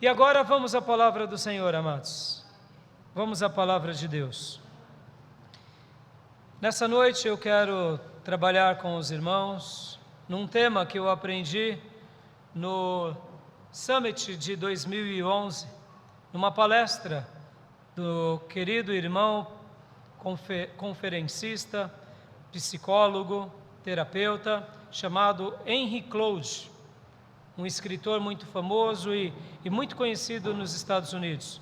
agora vamos à palavra do Senhor, amados. Vamos à palavra de Deus. Nessa noite eu quero trabalhar com os irmãos num tema que eu aprendi no Summit de 2011, numa palestra do querido irmão conferencista, psicólogo, terapeuta, chamado Henry Cloud, um escritor muito famoso e muito conhecido nos Estados Unidos.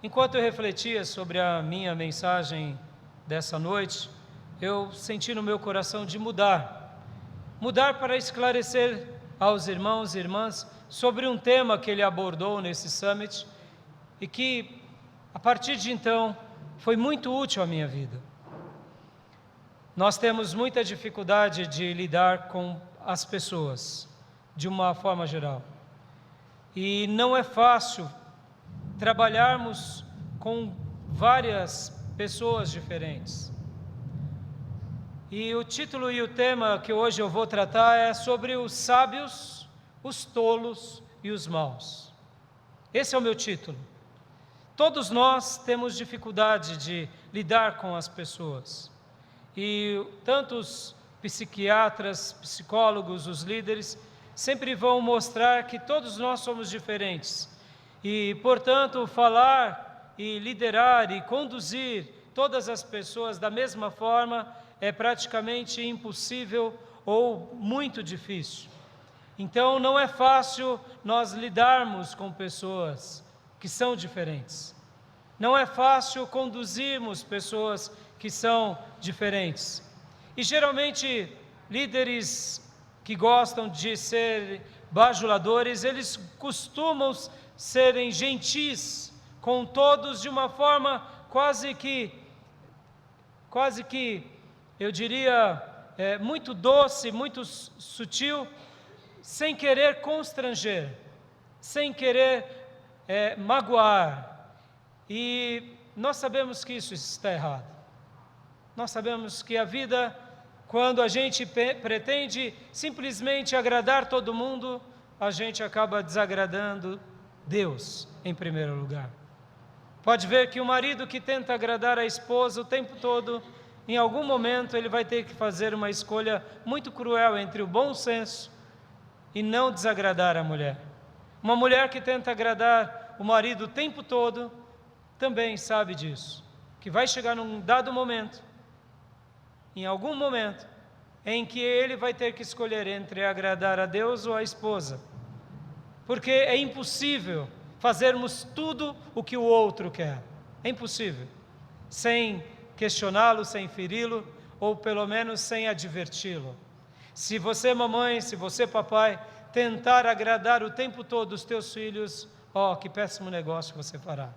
Enquanto eu refletia sobre a minha mensagem dessa noite, eu senti no meu coração de mudar para esclarecer aos irmãos e irmãs sobre um tema que ele abordou nesse summit e que, a partir de então, foi muito útil à minha vida. Nós temos muita dificuldade de lidar com as pessoas, de uma forma geral. E não é fácil trabalharmos com várias pessoas diferentes. E o título e o tema que hoje eu vou tratar é sobre os sábios, os tolos e os maus. Esse é o meu título. Todos nós temos dificuldade de lidar com as pessoas. E tantos psiquiatras, psicólogos, os líderes, sempre vão mostrar que todos nós somos diferentes. E, portanto, falar e liderar e conduzir todas as pessoas da mesma forma é praticamente impossível ou muito difícil. Então, não é fácil nós lidarmos com pessoas que são diferentes. Não é fácil conduzirmos pessoas que são diferentes. E, geralmente, líderes que gostam de ser bajuladores, eles costumam serem gentis com todos de uma forma quase que, eu diria, muito doce, muito sutil, sem querer constranger, sem querer magoar. E nós sabemos que isso está errado. Nós sabemos que a vida, quando a gente pretende simplesmente agradar todo mundo, a gente acaba desagradando Deus em primeiro lugar. Pode ver que o marido que tenta agradar a esposa o tempo todo, em algum momento ele vai ter que fazer uma escolha muito cruel entre o bom senso e não desagradar a mulher. Uma mulher que tenta agradar o marido o tempo todo, também sabe disso, que vai chegar num dado momento, em algum momento, em que ele vai ter que escolher entre agradar a Deus ou a esposa, porque é impossível fazermos tudo o que o outro quer, é impossível, sem questioná-lo, sem feri-lo, ou pelo menos sem adverti-lo. Se você, mamãe, se você, papai, tentar agradar o tempo todo os teus filhos, que péssimo negócio você fará.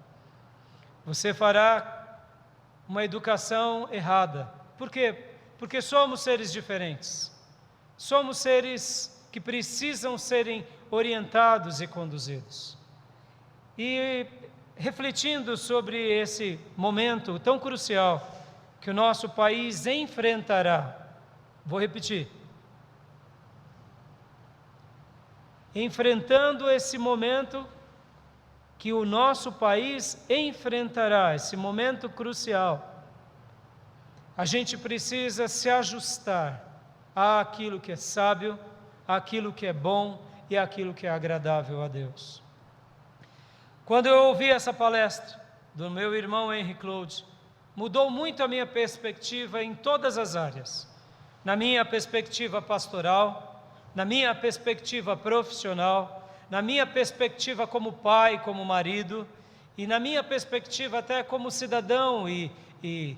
Você fará uma educação errada. Por quê? Porque somos seres diferentes. Somos seres que precisam serem orientados e conduzidos. E refletindo sobre esse momento tão crucial que o nosso país enfrentará, vou repetir, enfrentando esse momento que o nosso país enfrentará, esse momento crucial, a gente precisa se ajustar àquilo que é sábio, àquilo que é bom e àquilo que é agradável a Deus. Quando eu ouvi essa palestra do meu irmão Henry Cloud, mudou muito a minha perspectiva em todas as áreas. Na minha perspectiva pastoral, na minha perspectiva profissional, na minha perspectiva como pai, como marido, e na minha perspectiva até como cidadão e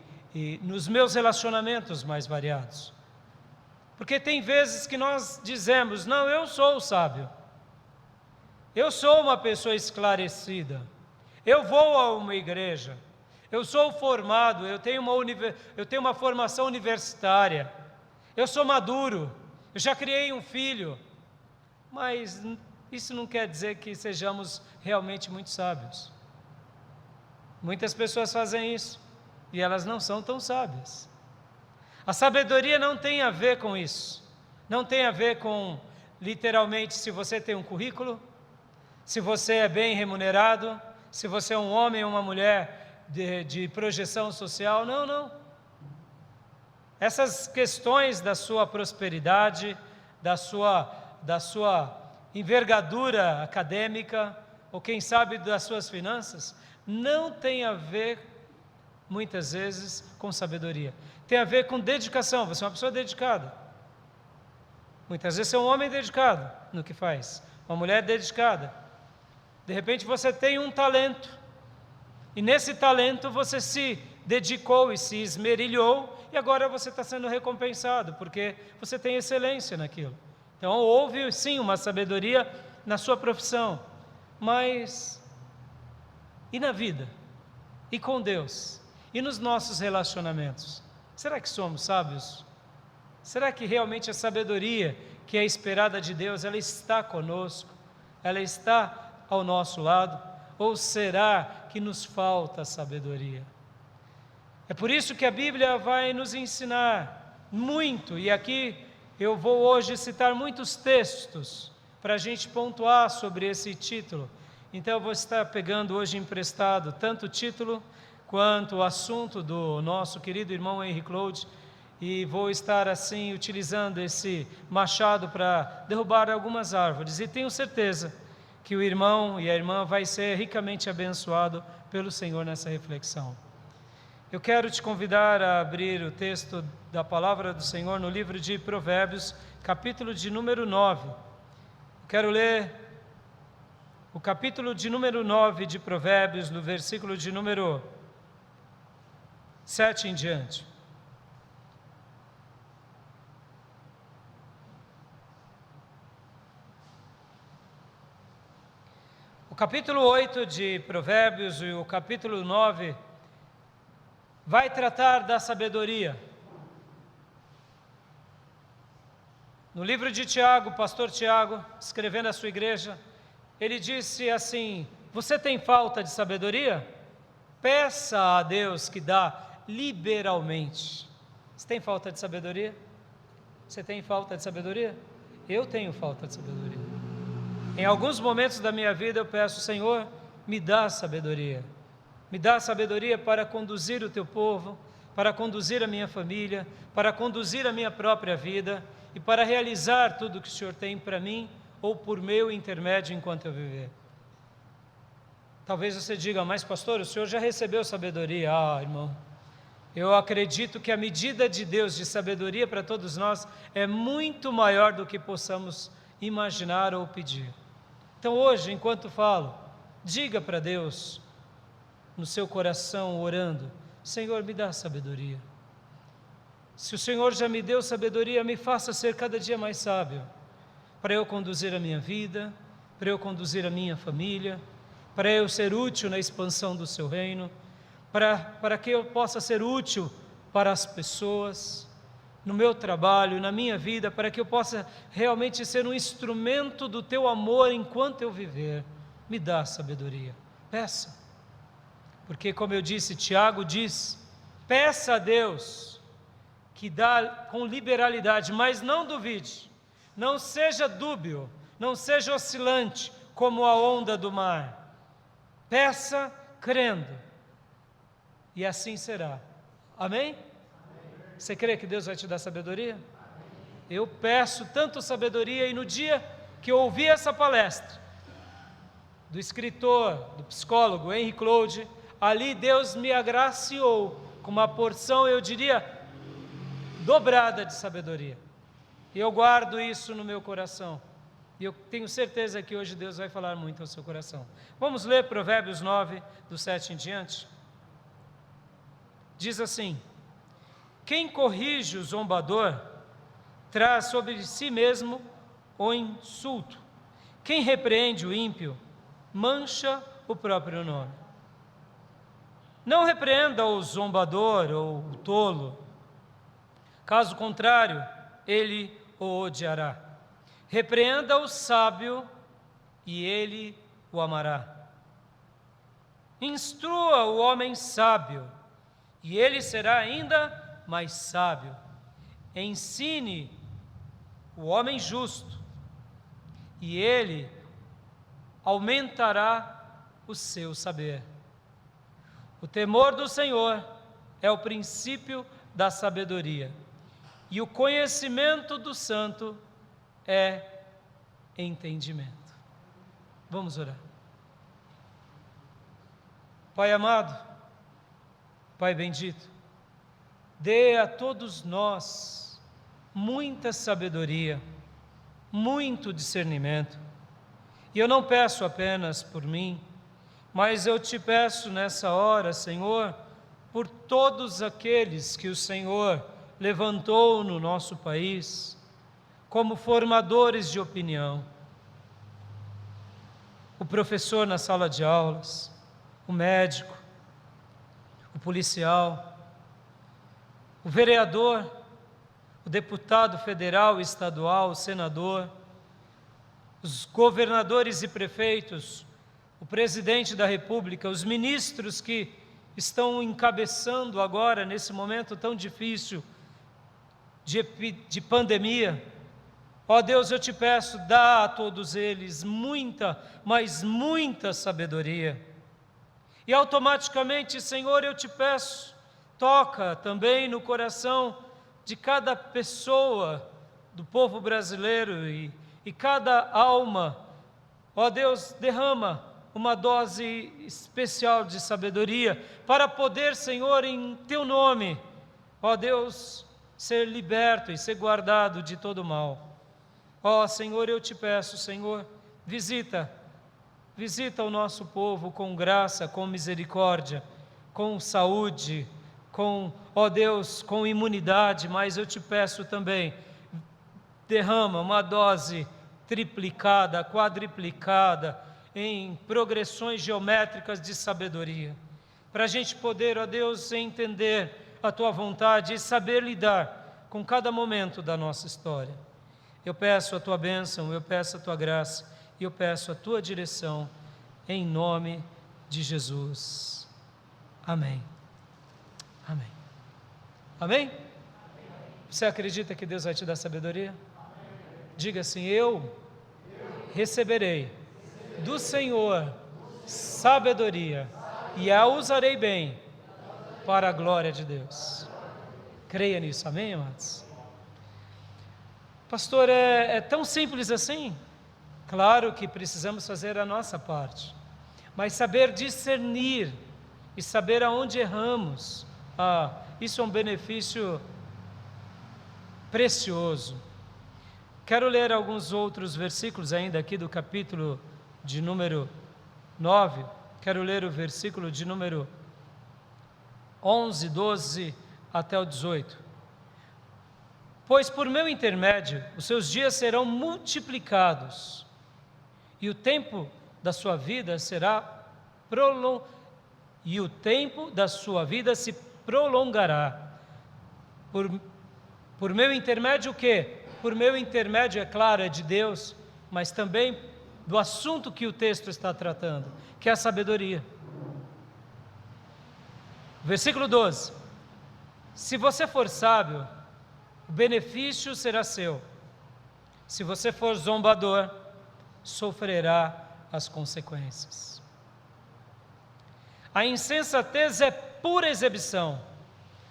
nos meus relacionamentos mais variados. Porque tem vezes que nós dizemos, não, eu sou o sábio, eu sou uma pessoa esclarecida, eu vou a uma igreja, eu sou formado, eu tenho uma formação universitária, eu sou maduro, eu já criei um filho, mas isso não quer dizer que sejamos realmente muito sábios. Muitas pessoas fazem isso e elas não são tão sábias. A sabedoria não tem a ver com isso, não tem a ver com, literalmente, se você tem um currículo, se você é bem remunerado, se você é um homem ou uma mulher de projeção social. Não, não. Essas questões da sua prosperidade, da sua envergadura acadêmica, ou quem sabe das suas finanças, não tem a ver, muitas vezes, com sabedoria. Tem a ver com dedicação. Você é uma pessoa dedicada. Muitas vezes você é um homem dedicado no que faz, uma mulher dedicada. De repente você tem um talento, e nesse talento você se dedicou e se esmerilhou, e agora você está sendo recompensado, porque você tem excelência naquilo. Então houve sim uma sabedoria na sua profissão, mas e na vida? E com Deus? E nos nossos relacionamentos? Será que somos sábios? Será que realmente a sabedoria que é esperada de Deus, ela está conosco? Ela está ao nosso lado? Ou será que nos falta sabedoria? É por isso que a Bíblia vai nos ensinar muito, e aqui eu vou hoje citar muitos textos para a gente pontuar sobre esse título. Então eu vou estar pegando hoje emprestado tanto o título quanto o assunto do nosso querido irmão Henry Claude, e vou estar assim utilizando esse machado para derrubar algumas árvores, e tenho certeza que o irmão e a irmã vai ser ricamente abençoado pelo Senhor nessa reflexão. Eu quero te convidar a abrir o texto da palavra do Senhor no livro de Provérbios, capítulo de número 9. Quero ler o capítulo de número 9 de Provérbios, no versículo de número 7 em diante. O capítulo 8 de Provérbios e o capítulo 9 vai tratar da sabedoria. No livro de Tiago, o pastor Tiago, escrevendo à sua igreja, ele disse assim: você tem falta de sabedoria? Peça a Deus que dá liberalmente. Você tem falta de sabedoria? Você tem falta de sabedoria? Eu tenho falta de sabedoria. Em alguns momentos da minha vida eu peço: Senhor, me dá sabedoria. Me dá sabedoria para conduzir o teu povo, para conduzir a minha família, para conduzir a minha própria vida e para realizar tudo o que o Senhor tem para mim ou por meu intermédio enquanto eu viver. Talvez você diga: mas pastor, o senhor já recebeu sabedoria. Ah, irmão, eu acredito que a medida de Deus de sabedoria para todos nós é muito maior do que possamos imaginar ou pedir. Então hoje, enquanto falo, diga para Deus no seu coração, orando: Senhor, me dá sabedoria. Se o Senhor já me deu sabedoria, me faça ser cada dia mais sábio, para eu conduzir a minha vida, para eu conduzir a minha família, para eu ser útil na expansão do seu reino, para que eu possa ser útil para as pessoas, no meu trabalho, na minha vida, para que eu possa realmente ser um instrumento do teu amor enquanto eu viver. Me dá sabedoria. Peça. Porque, como eu disse, Tiago diz: peça a Deus que dá com liberalidade, mas não duvide, não seja dúbio, não seja oscilante como a onda do mar. Peça crendo, e assim será. Amém? Você crê que Deus vai te dar sabedoria? Eu peço tanto sabedoria, e no dia que eu ouvi essa palestra do escritor, do psicólogo Henry Claude, ali Deus me agraciou com uma porção, eu diria, dobrada de sabedoria. E eu guardo isso no meu coração. E eu tenho certeza que hoje Deus vai falar muito ao seu coração. Vamos ler Provérbios 9, do 7 em diante. Diz assim: quem corrige o zombador traz sobre si mesmo o insulto. Quem repreende o ímpio mancha o próprio nome. Não repreenda o zombador ou o tolo, caso contrário, ele o odiará. Repreenda o sábio e ele o amará. Instrua o homem sábio e ele será ainda mais sábio. Ensine o homem justo e ele aumentará o seu saber. O temor do Senhor é o princípio da sabedoria, e o conhecimento do santo é entendimento. Vamos orar. Pai amado, Pai bendito, dê a todos nós muita sabedoria, muito discernimento. E eu não peço apenas por mim, mas eu te peço nessa hora, Senhor, por todos aqueles que o Senhor levantou no nosso país como formadores de opinião. O professor na sala de aulas, o médico, o policial, o vereador, o deputado federal e estadual, o senador, os governadores e prefeitos, o presidente da República, os ministros que estão encabeçando agora, nesse momento tão difícil de pandemia. Ó Deus, eu te peço, dá a todos eles muita, mas muita sabedoria. E automaticamente, Senhor, eu te peço, toca também no coração de cada pessoa do povo brasileiro e cada alma. Ó Deus, derrama uma dose especial de sabedoria para poder, Senhor, em Teu nome, ó Deus, ser liberto e ser guardado de todo mal. Ó Senhor, eu te peço, Senhor, visita o nosso povo com graça, com misericórdia, com saúde, ó Deus, com imunidade, mas eu te peço também, derrama uma dose triplicada, quadriplicada, em progressões geométricas de sabedoria, para a gente poder, ó Deus, entender a Tua vontade e saber lidar com cada momento da nossa história. Eu peço a Tua bênção, eu peço a Tua graça, e eu peço a Tua direção, em nome de Jesus. Amém. Amém. Amém? Você acredita que Deus vai te dar sabedoria? Diga assim: eu receberei do Senhor sabedoria e a usarei bem para a glória de Deus. Creia nisso, amém, amados? Pastor, é tão simples assim? Claro que precisamos fazer a nossa parte, mas saber discernir e saber aonde erramos, isso é um benefício precioso. Quero ler alguns outros versículos ainda aqui do capítulo de número 9, quero ler o versículo de número 11, 12 até o 18. Pois por meu intermédio os seus dias serão multiplicados, e o tempo da sua vida será e o tempo da sua vida se prolongará. Por meu intermédio o quê? Por meu intermédio, é claro, é de Deus, mas também do assunto que o texto está tratando, que é a sabedoria. Versículo 12: se você for sábio, o benefício será seu. Se você for zombador, sofrerá as consequências. A insensatez é pura exibição,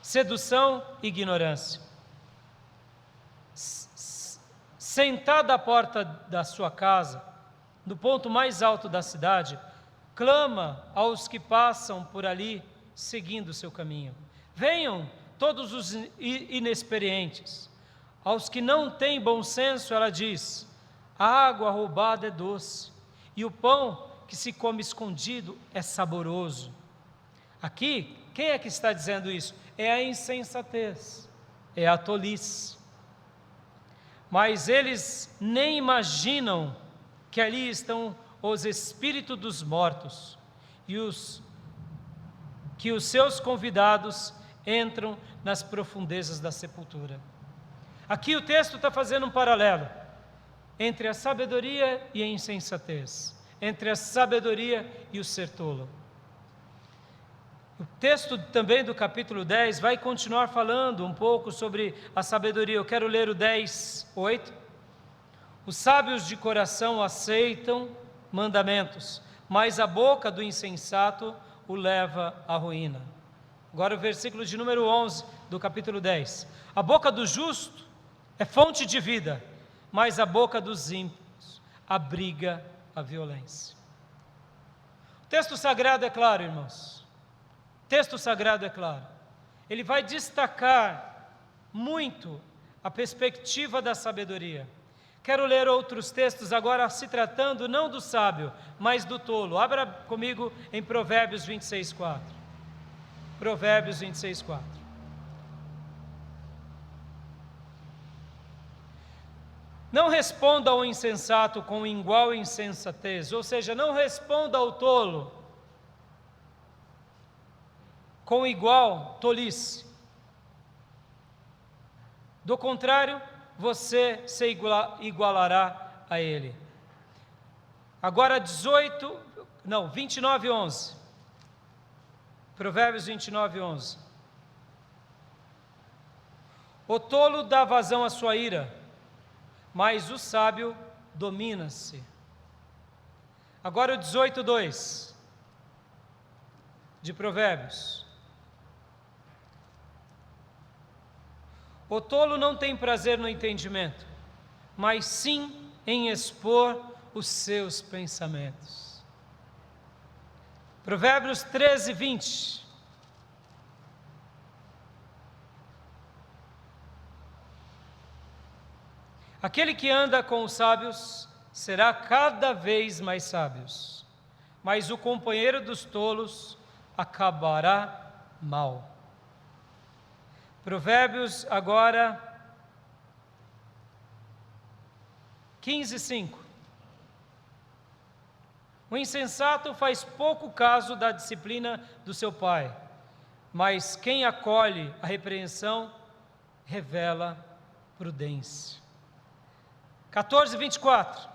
sedução e ignorância. Sentada à porta da sua casa, no ponto mais alto da cidade, clama aos que passam por ali, seguindo o seu caminho. Venham todos os inexperientes. Aos que não têm bom senso, ela diz: a água roubada é doce, e o pão que se come escondido é saboroso. Aqui, quem é que está dizendo isso? É a insensatez, é a tolice. Mas eles nem imaginam que ali estão os espíritos dos mortos, e que os seus convidados entram nas profundezas da sepultura. Aqui o texto está fazendo um paralelo entre a sabedoria e a insensatez, entre a sabedoria e o ser tolo. O texto também do capítulo 10 vai continuar falando um pouco sobre a sabedoria. Eu quero ler o 10:8. Os sábios de coração aceitam, mandamentos, mas a boca do insensato o leva à ruína. Agora o versículo de número 11 do capítulo 10. A boca do justo é fonte de vida, mas a boca dos ímpios abriga a violência. O texto sagrado é claro, irmãos. O texto sagrado é claro. Ele vai destacar muito a perspectiva da sabedoria. Quero ler outros textos agora, se tratando não do sábio, mas do tolo. Abra comigo em Provérbios 26:4. Provérbios 26:4. Não responda ao insensato com igual insensatez, ou seja, não responda ao tolo com igual tolice. Do contrário, você se igualará a ele. Agora 29:11. Provérbios 29:11. O tolo dá vazão à sua ira, mas o sábio domina-se. Agora o 18:2 de Provérbios. O tolo não tem prazer no entendimento, mas sim em expor os seus pensamentos. Provérbios 13:20. Aquele que anda com os sábios será cada vez mais sábio, mas o companheiro dos tolos acabará mal. Provérbios agora 15:5. O insensato faz pouco caso da disciplina do seu pai, mas quem acolhe a repreensão revela prudência. 14:24.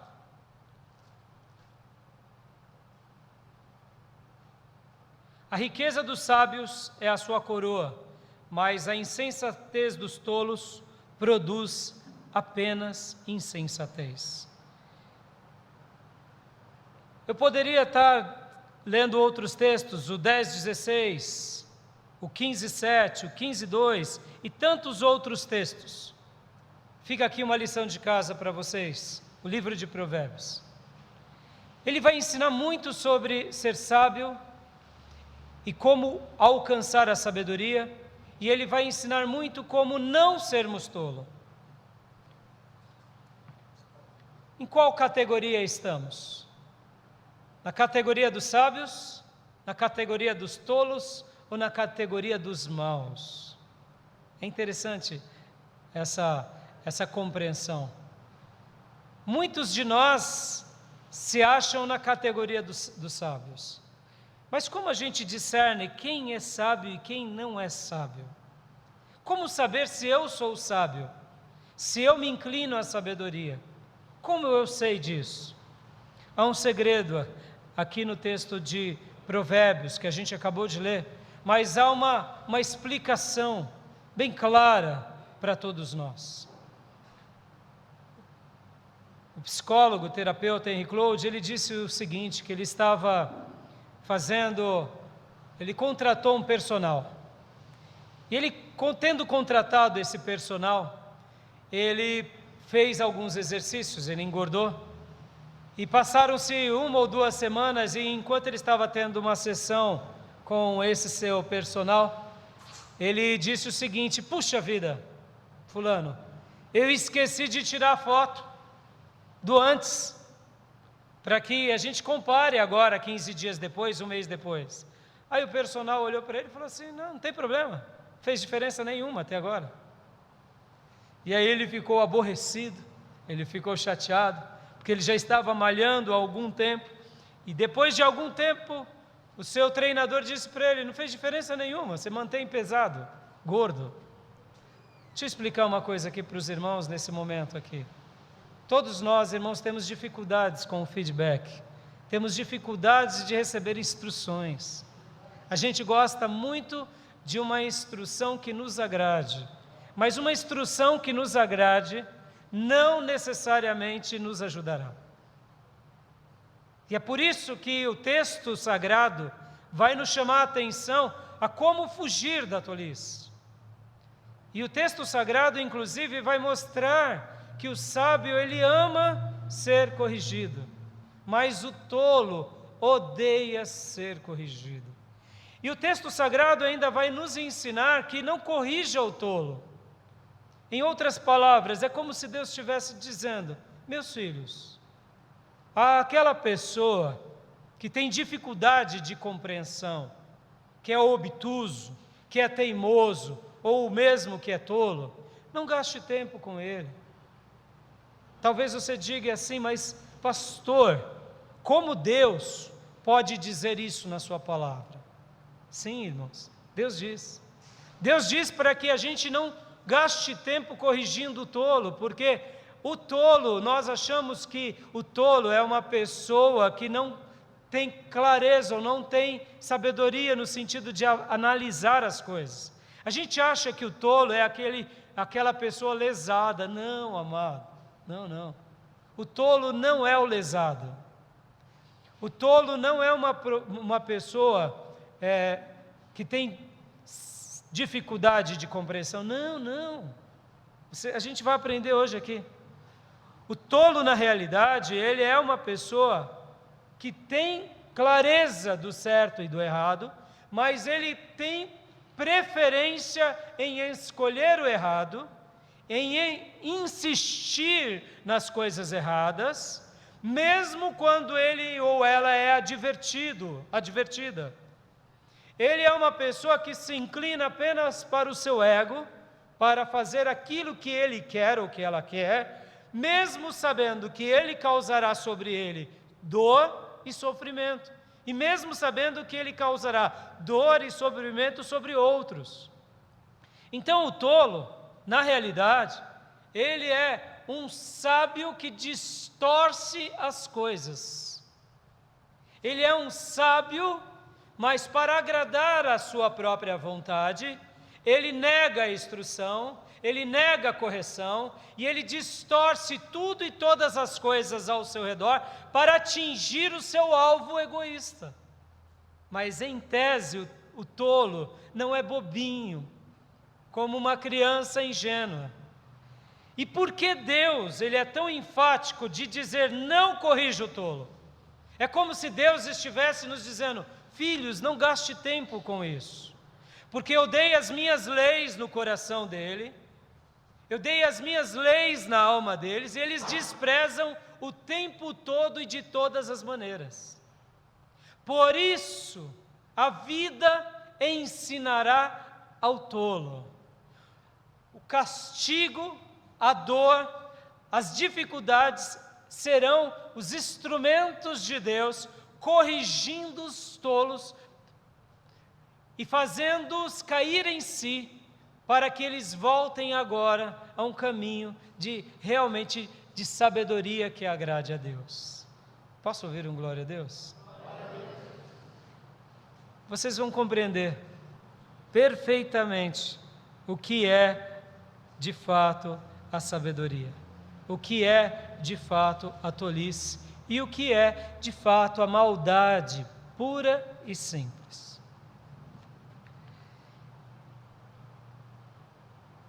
A riqueza dos sábios é a sua coroa, mas a insensatez dos tolos produz apenas insensatez. Eu poderia estar lendo outros textos, o 10:16, o 15:7, o 15:2 e tantos outros textos. Fica aqui uma lição de casa para vocês, o livro de Provérbios. Ele vai ensinar muito sobre ser sábio e como alcançar a sabedoria, e ele vai ensinar muito como não sermos tolos. Em qual categoria estamos? Na categoria dos sábios, na categoria dos tolos ou na categoria dos maus? É interessante essa compreensão. Muitos de nós se acham na categoria dos sábios. Mas como a gente discerne quem é sábio e quem não é sábio? Como saber se eu sou sábio? Se eu me inclino à sabedoria? Como eu sei disso? Há um segredo aqui no texto de Provérbios, que a gente acabou de ler, mas há uma explicação bem clara para todos nós. O psicólogo, o terapeuta Henry Cloud, ele disse o seguinte, que ele ele contratou um personal. E ele, tendo contratado esse personal, ele fez alguns exercícios, ele engordou, e passaram-se 1 ou 2 semanas, e enquanto ele estava tendo uma sessão com esse seu personal, ele disse o seguinte: puxa vida, fulano, eu esqueci de tirar a foto do antes, para que a gente compare agora, 15 dias depois, 1 mês depois. Aí o personal olhou para ele e falou assim: não tem problema, fez diferença nenhuma até agora. E aí ele ficou aborrecido, ele ficou chateado, porque ele já estava malhando há algum tempo, e depois de algum tempo, o seu treinador disse para ele: não fez diferença nenhuma, você mantém pesado, gordo. Deixa eu explicar uma coisa aqui para os irmãos nesse momento aqui. Todos nós, irmãos, temos dificuldades com o feedback, temos dificuldades de receber instruções. A gente gosta muito de uma instrução que nos agrade, mas uma instrução que nos agrade não necessariamente nos ajudará. E é por isso que o texto sagrado vai nos chamar a atenção a como fugir da tolice. E o texto sagrado, inclusive, vai mostrar que o sábio, ele ama ser corrigido, mas o tolo odeia ser corrigido. E o texto sagrado ainda vai nos ensinar que não corrija o tolo. Em outras palavras, é como se Deus estivesse dizendo: meus filhos, aquela pessoa que tem dificuldade de compreensão, que é obtuso, que é teimoso, ou mesmo que é tolo, não gaste tempo com ele. Talvez você diga assim: mas pastor, como Deus pode dizer isso na sua palavra? Sim, irmãos, Deus diz. Deus diz para que a gente não gaste tempo corrigindo o tolo, porque o tolo, nós achamos que o tolo é uma pessoa que não tem clareza ou não tem sabedoria no sentido de analisar as coisas. A gente acha que o tolo é aquela pessoa lesada. Não, amado, não. O tolo não é o lesado. O tolo não é uma pessoa que tem dificuldade de compreensão. Não. A gente vai aprender hoje aqui. O tolo, na realidade, ele é uma pessoa que tem clareza do certo e do errado, mas ele tem preferência em escolher o errado, em insistir nas coisas erradas, mesmo quando ele ou ela é advertida. Ele é uma pessoa que se inclina apenas para o seu ego, para fazer aquilo que ele quer ou que ela quer, mesmo sabendo que ele causará sobre ele dor e sofrimento, e mesmo sabendo que ele causará dor e sofrimento sobre outros. Então o tolo, na realidade, ele é um sábio que distorce as coisas. Ele é um sábio, mas para agradar a sua própria vontade, ele nega a instrução, ele nega a correção, e ele distorce tudo e todas as coisas ao seu redor para atingir o seu alvo egoísta. Mas em tese, o tolo não é bobinho, como uma criança ingênua. E por que Deus, ele é tão enfático de dizer: não corrija o tolo? É como se Deus estivesse nos dizendo: filhos, não gaste tempo com isso, porque eu dei as minhas leis no coração dele, eu dei as minhas leis na alma deles, e eles desprezam o tempo todo e de todas as maneiras. Por isso, a vida ensinará ao tolo. O castigo, a dor, as dificuldades serão os instrumentos de Deus corrigindo os tolos e fazendo-os cair em si, para que eles voltem agora a um caminho realmente de sabedoria que agrade a Deus. Posso ouvir um glória a Deus? Vocês vão compreender perfeitamente o que é de fato a sabedoria, o que é de fato a tolice e o que é de fato a maldade pura e simples.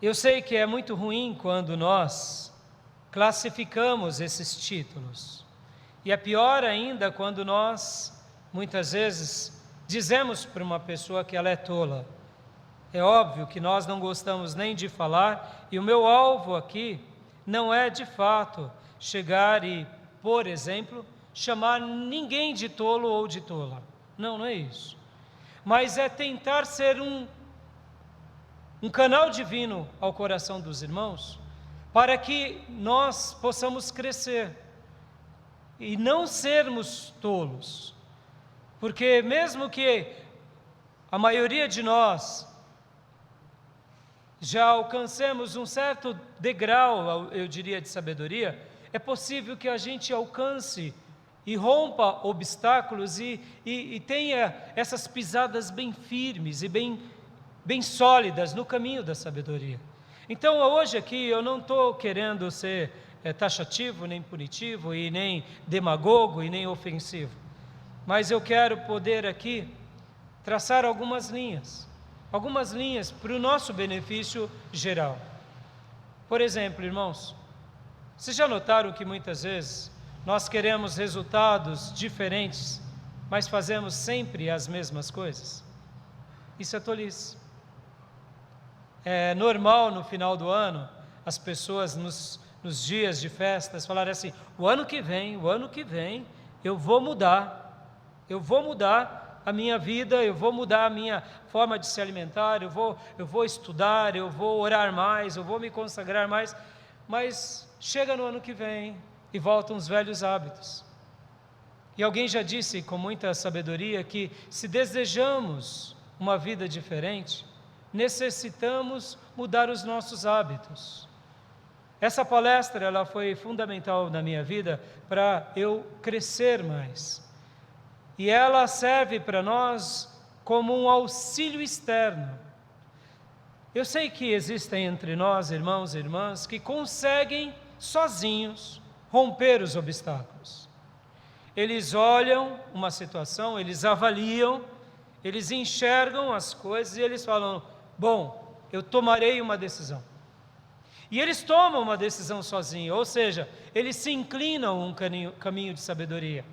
Eu sei que é muito ruim quando nós classificamos esses títulos, e é pior ainda quando nós, muitas vezes, dizemos para uma pessoa que ela é tola. É óbvio que nós não gostamos nem de falar, e o meu alvo aqui não é de fato chegar e, por exemplo, chamar ninguém de tolo ou de tola. Não é isso. Mas é tentar ser um canal divino ao coração dos irmãos, para que nós possamos crescer e não sermos tolos. Porque mesmo que a maioria de nós já alcancemos um certo degrau, eu diria, de sabedoria, é possível que a gente alcance e rompa obstáculos e tenha essas pisadas bem firmes e bem sólidas no caminho da sabedoria. Então hoje aqui eu não estou querendo ser taxativo, nem punitivo, e nem demagogo, e nem ofensivo. Mas eu quero poder aqui traçar algumas linhas para o nosso benefício geral. Por exemplo, irmãos, vocês já notaram que muitas vezes nós queremos resultados diferentes, mas fazemos sempre as mesmas coisas? Isso é tolice. É normal no final do ano, as pessoas nos dias de festas falarem assim: o ano que vem, eu vou mudar a minha vida, eu vou mudar a minha forma de se alimentar, eu vou estudar, eu vou orar mais, eu vou me consagrar mais. Mas chega no ano que vem e voltam os velhos hábitos. E alguém já disse com muita sabedoria que se desejamos uma vida diferente, necessitamos mudar os nossos hábitos. Essa palestra ela foi fundamental na minha vida para eu crescer mais. E ela serve para nós como um auxílio externo. Eu sei que existem entre nós, irmãos e irmãs, que conseguem sozinhos romper os obstáculos. Eles olham uma situação, eles avaliam, eles enxergam as coisas e eles falam: bom, eu tomarei uma decisão. E eles tomam uma decisão sozinhos, ou seja, eles se inclinam um caminho de sabedoria.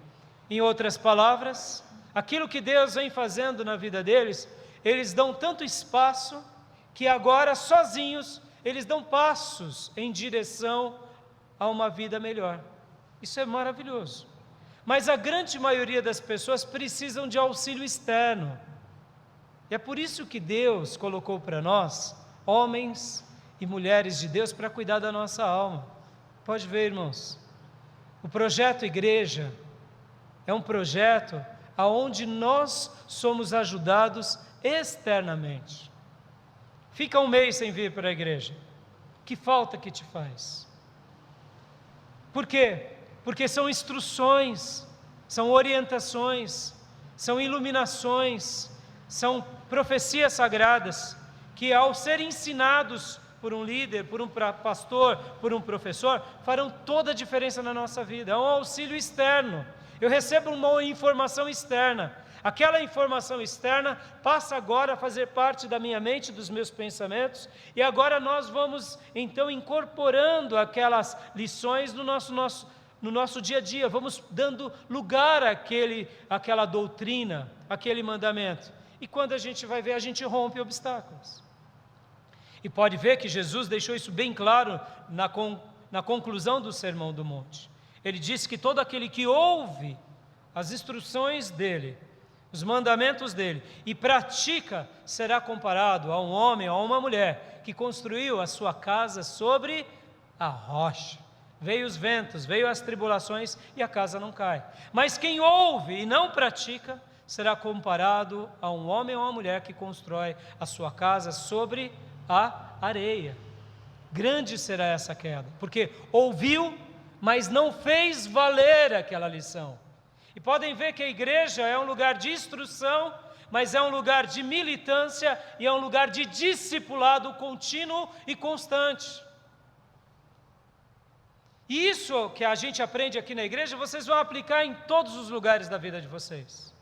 Em outras palavras, aquilo que Deus vem fazendo na vida deles, eles dão tanto espaço que agora, sozinhos, eles dão passos em direção a uma vida melhor. Isso é maravilhoso. Mas a grande maioria das pessoas precisam de auxílio externo. E é por isso que Deus colocou para nós, homens e mulheres de Deus, para cuidar da nossa alma. Pode ver, irmãos, o projeto Igreja é um projeto onde nós somos ajudados externamente. Fica um mês sem vir para a igreja. Que falta que te faz? Por quê? Porque são instruções, são orientações, são iluminações, são profecias sagradas, que ao serem ensinados por um líder, por um pastor, por um professor, farão toda a diferença na nossa vida. É um auxílio externo. Eu recebo uma informação externa. Aquela informação externa passa agora a fazer parte da minha mente, dos meus pensamentos, e agora nós vamos então incorporando aquelas lições no nosso dia a dia, vamos dando lugar àquela doutrina, àquele mandamento. E quando a gente vai ver, a gente rompe obstáculos. E pode ver que Jesus deixou isso bem claro na conclusão do Sermão do Monte. Ele disse que todo aquele que ouve as instruções dele, os mandamentos dele, e pratica, será comparado a um homem ou a uma mulher que construiu a sua casa sobre a rocha. Veio os ventos, veio as tribulações e a casa não cai. Mas quem ouve e não pratica, será comparado a um homem ou uma mulher que constrói a sua casa sobre a areia. Grande será essa queda, porque ouviu, mas não fez valer aquela lição. E podem ver que a igreja é um lugar de instrução, mas é um lugar de militância e é um lugar de discipulado contínuo e constante. E isso que a gente aprende aqui na igreja, vocês vão aplicar em todos os lugares da vida de vocês.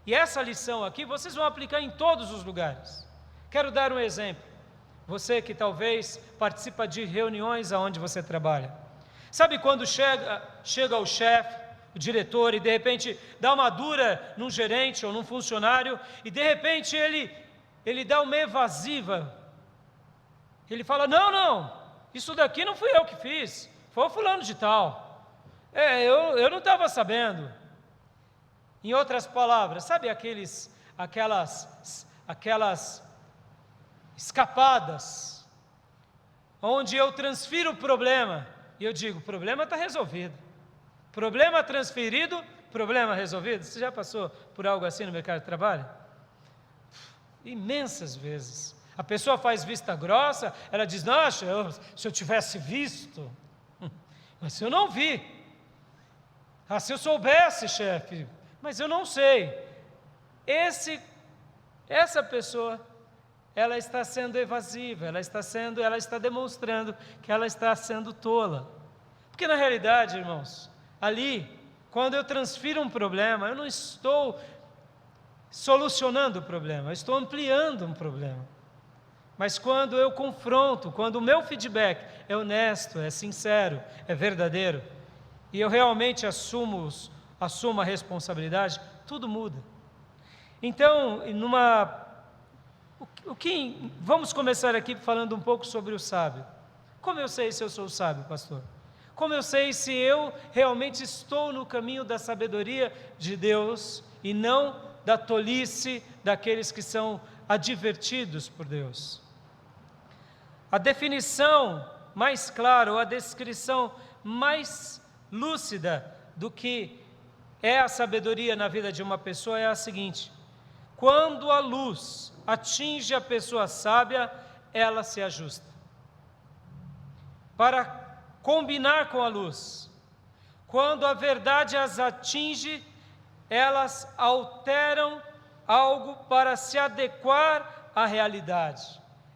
E essa lição aqui, vocês vão aplicar em todos os lugares. Quero dar um exemplo. Você que talvez participa de reuniões aonde você trabalha. Sabe quando chega o chefe, o diretor, e de repente dá uma dura num gerente ou num funcionário, e de repente ele dá uma evasiva. Ele fala: não, isso daqui não fui eu que fiz, foi o fulano de tal. Eu não estava sabendo. Em outras palavras, sabe aquelas escapadas, onde eu transfiro o problema, e eu digo: o problema está resolvido. Problema transferido, problema resolvido. Você já passou por algo assim no mercado de trabalho? Imensas vezes. A pessoa faz vista grossa, ela diz: nossa, se eu tivesse visto, mas eu não vi. Se eu soubesse, chefe, mas eu não sei. Essa pessoa, ela está sendo evasiva, ela está demonstrando que ela está sendo tola. Porque na realidade, irmãos, ali, quando eu transfiro um problema, eu não estou solucionando o problema, eu estou ampliando um problema. Mas quando eu confronto, quando o meu feedback é honesto, é sincero, é verdadeiro, e eu realmente assumo a responsabilidade, tudo muda. Então, vamos começar aqui falando um pouco sobre o sábio. Como eu sei se eu sou sábio, pastor? Como eu sei se eu realmente estou no caminho da sabedoria de Deus e não da tolice daqueles que são advertidos por Deus? A definição mais clara, ou a descrição mais lúcida do que é a sabedoria na vida de uma pessoa é a seguinte: quando a luz atinge a pessoa sábia, ela se ajusta para combinar com a luz. Quando a verdade as atinge, elas alteram algo para se adequar à realidade.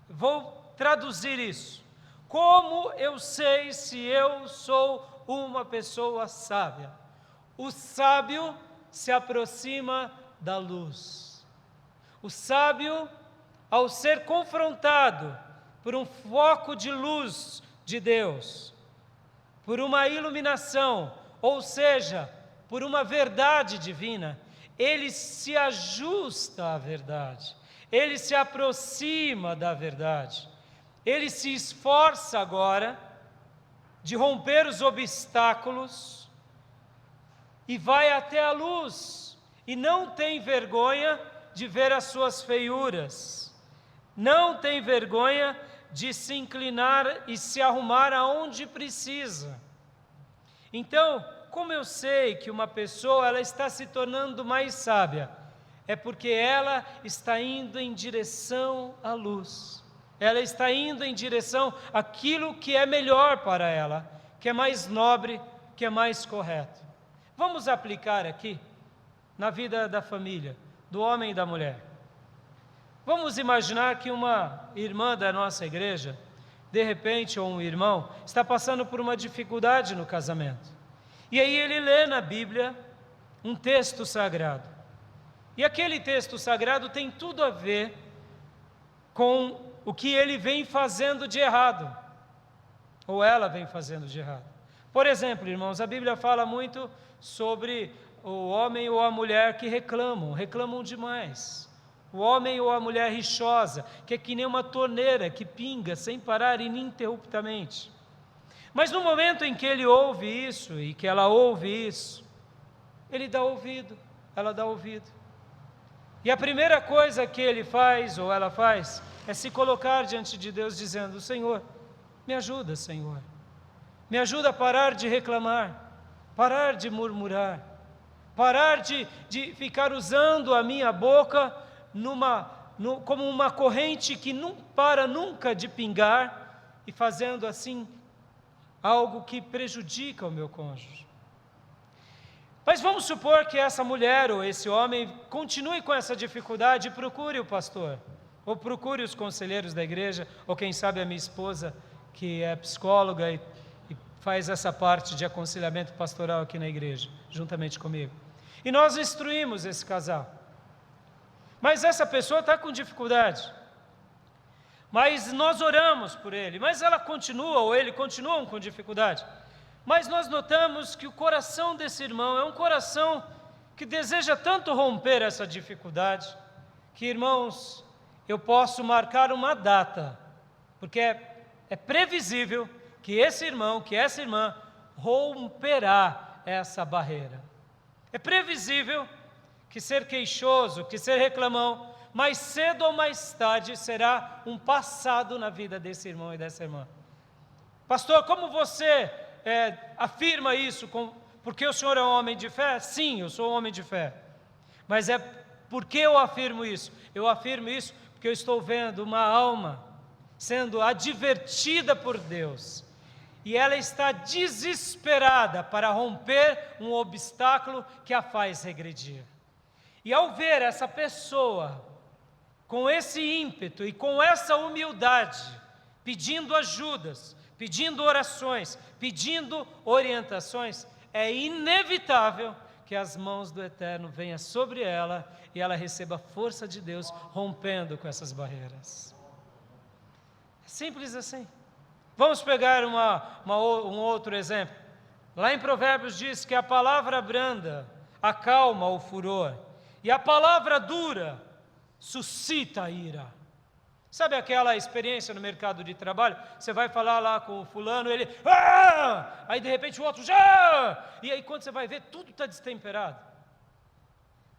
Vou traduzir isso. Como eu sei se eu sou uma pessoa sábia? O sábio se aproxima da luz. O sábio, ao ser confrontado por um foco de luz de Deus, por uma iluminação, ou seja, por uma verdade divina, ele se ajusta à verdade, ele se aproxima da verdade, ele se esforça agora de romper os obstáculos e vai até a luz, e não tem vergonha de ver as suas feiuras, não tem vergonha de se inclinar e se arrumar aonde precisa. Então, como eu sei que uma pessoa ela está se tornando mais sábia? É porque ela está indo em direção à luz. Ela está indo em direção àquilo que é melhor para ela, que é mais nobre, que é mais correto. Vamos aplicar aqui na vida da família, do homem e da mulher. Vamos imaginar que uma irmã da nossa igreja, de repente, ou um irmão, está passando por uma dificuldade no casamento. E aí ele lê na Bíblia um texto sagrado. E aquele texto sagrado tem tudo a ver com o que ele vem fazendo de errado, ou ela vem fazendo de errado. Por exemplo, irmãos, a Bíblia fala muito sobre o homem ou a mulher que reclamam demais. O homem ou a mulher rixosa, que é que nem uma torneira que pinga sem parar ininterruptamente. Mas no momento em que ele ouve isso e que ela ouve isso, ele dá ouvido, ela dá ouvido. E a primeira coisa que ele faz ou ela faz é se colocar diante de Deus dizendo: Senhor, me ajuda, Senhor. Me ajuda a parar de reclamar, parar de murmurar, parar de ficar usando a minha boca como uma corrente que não para nunca de pingar e fazendo assim algo que prejudica o meu cônjuge. Mas vamos supor que essa mulher ou esse homem continue com essa dificuldade e procure o pastor, ou procure os conselheiros da igreja, ou quem sabe a minha esposa, que é psicóloga e faz essa parte de aconselhamento pastoral aqui na igreja, juntamente comigo. E nós instruímos esse casal. Mas essa pessoa está com dificuldade. Mas nós oramos por ele, mas ela continua, ou ele continuam com dificuldade. Mas nós notamos que o coração desse irmão é um coração que deseja tanto romper essa dificuldade, que, irmãos, eu posso marcar uma data, porque é previsível que esse irmão, que essa irmã, romperá essa barreira. É previsível que ser queixoso, que ser reclamão, mais cedo ou mais tarde será um passado na vida desse irmão e dessa irmã. Pastor, como você afirma isso? Porque o senhor é um homem de fé? Sim, eu sou um homem de fé. Mas por que eu afirmo isso? Eu afirmo isso porque eu estou vendo uma alma sendo advertida por Deus. E ela está desesperada para romper um obstáculo que a faz regredir. E ao ver essa pessoa com esse ímpeto e com essa humildade, pedindo ajudas, pedindo orações, pedindo orientações, é inevitável que as mãos do Eterno venham sobre ela e ela receba a força de Deus rompendo com essas barreiras. É simples assim. Vamos pegar um outro exemplo. Lá em Provérbios diz que a palavra branda acalma o furor e a palavra dura suscita a ira. Sabe aquela experiência no mercado de trabalho? Você vai falar lá com o fulano, ele... Ah! Aí de repente o outro já... E aí quando você vai ver, tudo está destemperado.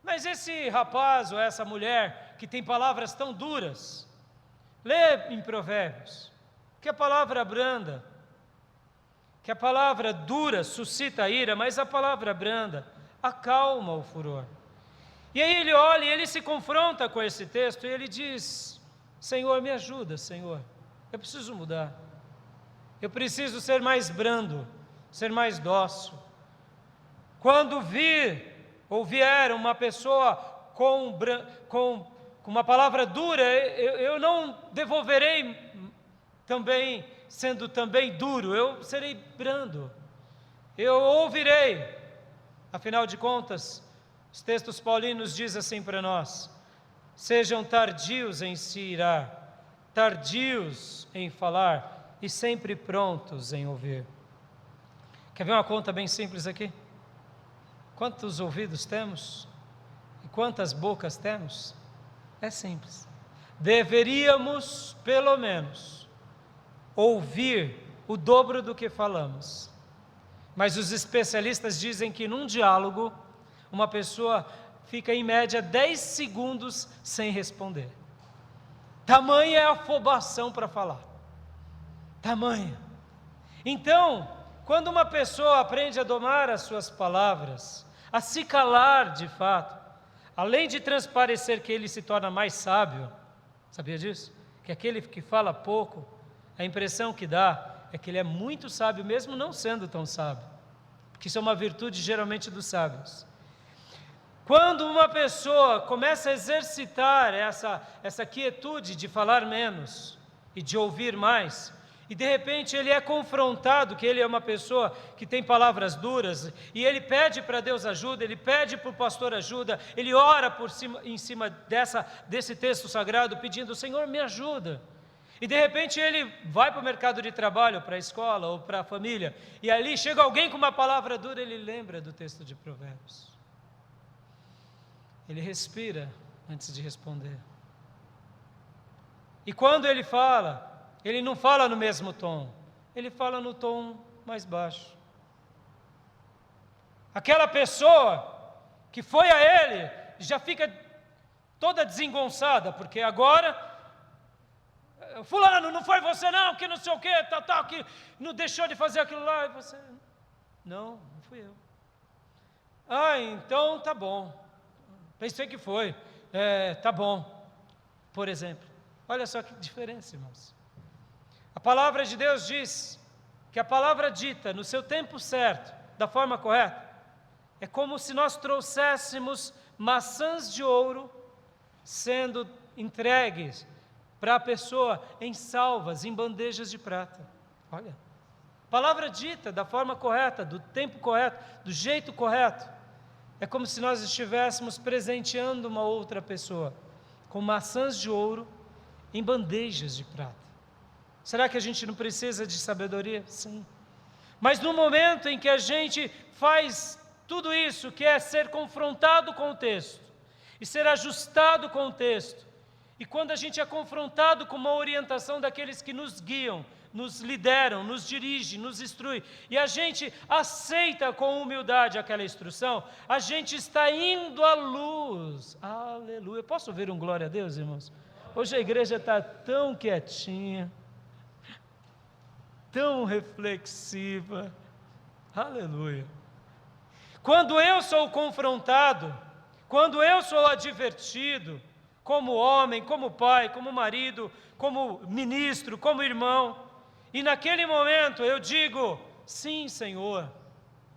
Mas esse rapaz ou essa mulher que tem palavras tão duras, lê em Provérbios, que a palavra branda, que a palavra dura suscita a ira, mas a palavra branda acalma o furor. E aí ele olha e ele se confronta com esse texto e ele diz... Senhor, me ajuda, Senhor, eu preciso mudar, eu preciso ser mais brando, ser mais dócil. Quando vier uma pessoa com uma palavra dura, eu não devolverei também, sendo também duro, eu serei brando, eu ouvirei. Afinal de contas, os textos paulinos dizem assim para nós: sejam tardios em se irar, tardios em falar e sempre prontos em ouvir. Quer ver uma conta bem simples aqui? Quantos ouvidos temos? E quantas bocas temos? É simples. Deveríamos, pelo menos, ouvir o dobro do que falamos. Mas os especialistas dizem que num diálogo, uma pessoa fica em média 10 segundos sem responder. Tamanha é a afobação para falar. Tamanha. Então, quando uma pessoa aprende a domar as suas palavras, a se calar de fato, além de transparecer que ele se torna mais sábio, sabia disso? Que aquele que fala pouco, a impressão que dá é que ele é muito sábio, mesmo não sendo tão sábio, porque isso é uma virtude geralmente dos sábios. Quando uma pessoa começa a exercitar essa quietude de falar menos e de ouvir mais, e de repente ele é confrontado que ele é uma pessoa que tem palavras duras, e ele pede para Deus ajuda, ele pede para o pastor ajuda, ele ora em cima desse texto sagrado, pedindo: Senhor, me ajuda. E de repente ele vai para o mercado de trabalho, para a escola ou para a família, e ali chega alguém com uma palavra dura, ele lembra do texto de Provérbios. Ele respira antes de responder. E quando ele fala, ele não fala no mesmo tom, ele fala no tom mais baixo. Aquela pessoa que foi a ele já fica toda desengonçada, porque agora, fulano, não foi você não, que não sei o que, tal, que não deixou de fazer aquilo lá, e você, não fui eu. Ah, então tá bom. Pensei que foi, tá bom. Por exemplo, olha só que diferença, irmãos. A palavra de Deus diz que a palavra dita no seu tempo certo, da forma correta, é como se nós trouxéssemos maçãs de ouro sendo entregues para a pessoa em salvas, em bandejas de prata. Olha, palavra dita da forma correta, do tempo correto, do jeito correto. É como se nós estivéssemos presenteando uma outra pessoa com maçãs de ouro em bandejas de prata. Será que a gente não precisa de sabedoria? Sim. Mas no momento em que a gente faz tudo isso, que é ser confrontado com o texto e ser ajustado com o texto, e quando a gente é confrontado com uma orientação daqueles que nos guiam, nos lideram, nos dirigem, nos instruem, e a gente aceita com humildade aquela instrução, a gente está indo à luz. Aleluia. Posso ouvir um glória a Deus, irmãos? Hoje a igreja está tão quietinha, tão reflexiva. Aleluia. Quando eu sou confrontado, quando eu sou advertido, como homem, como pai, como marido, como ministro, como irmão, e naquele momento eu digo: sim, Senhor,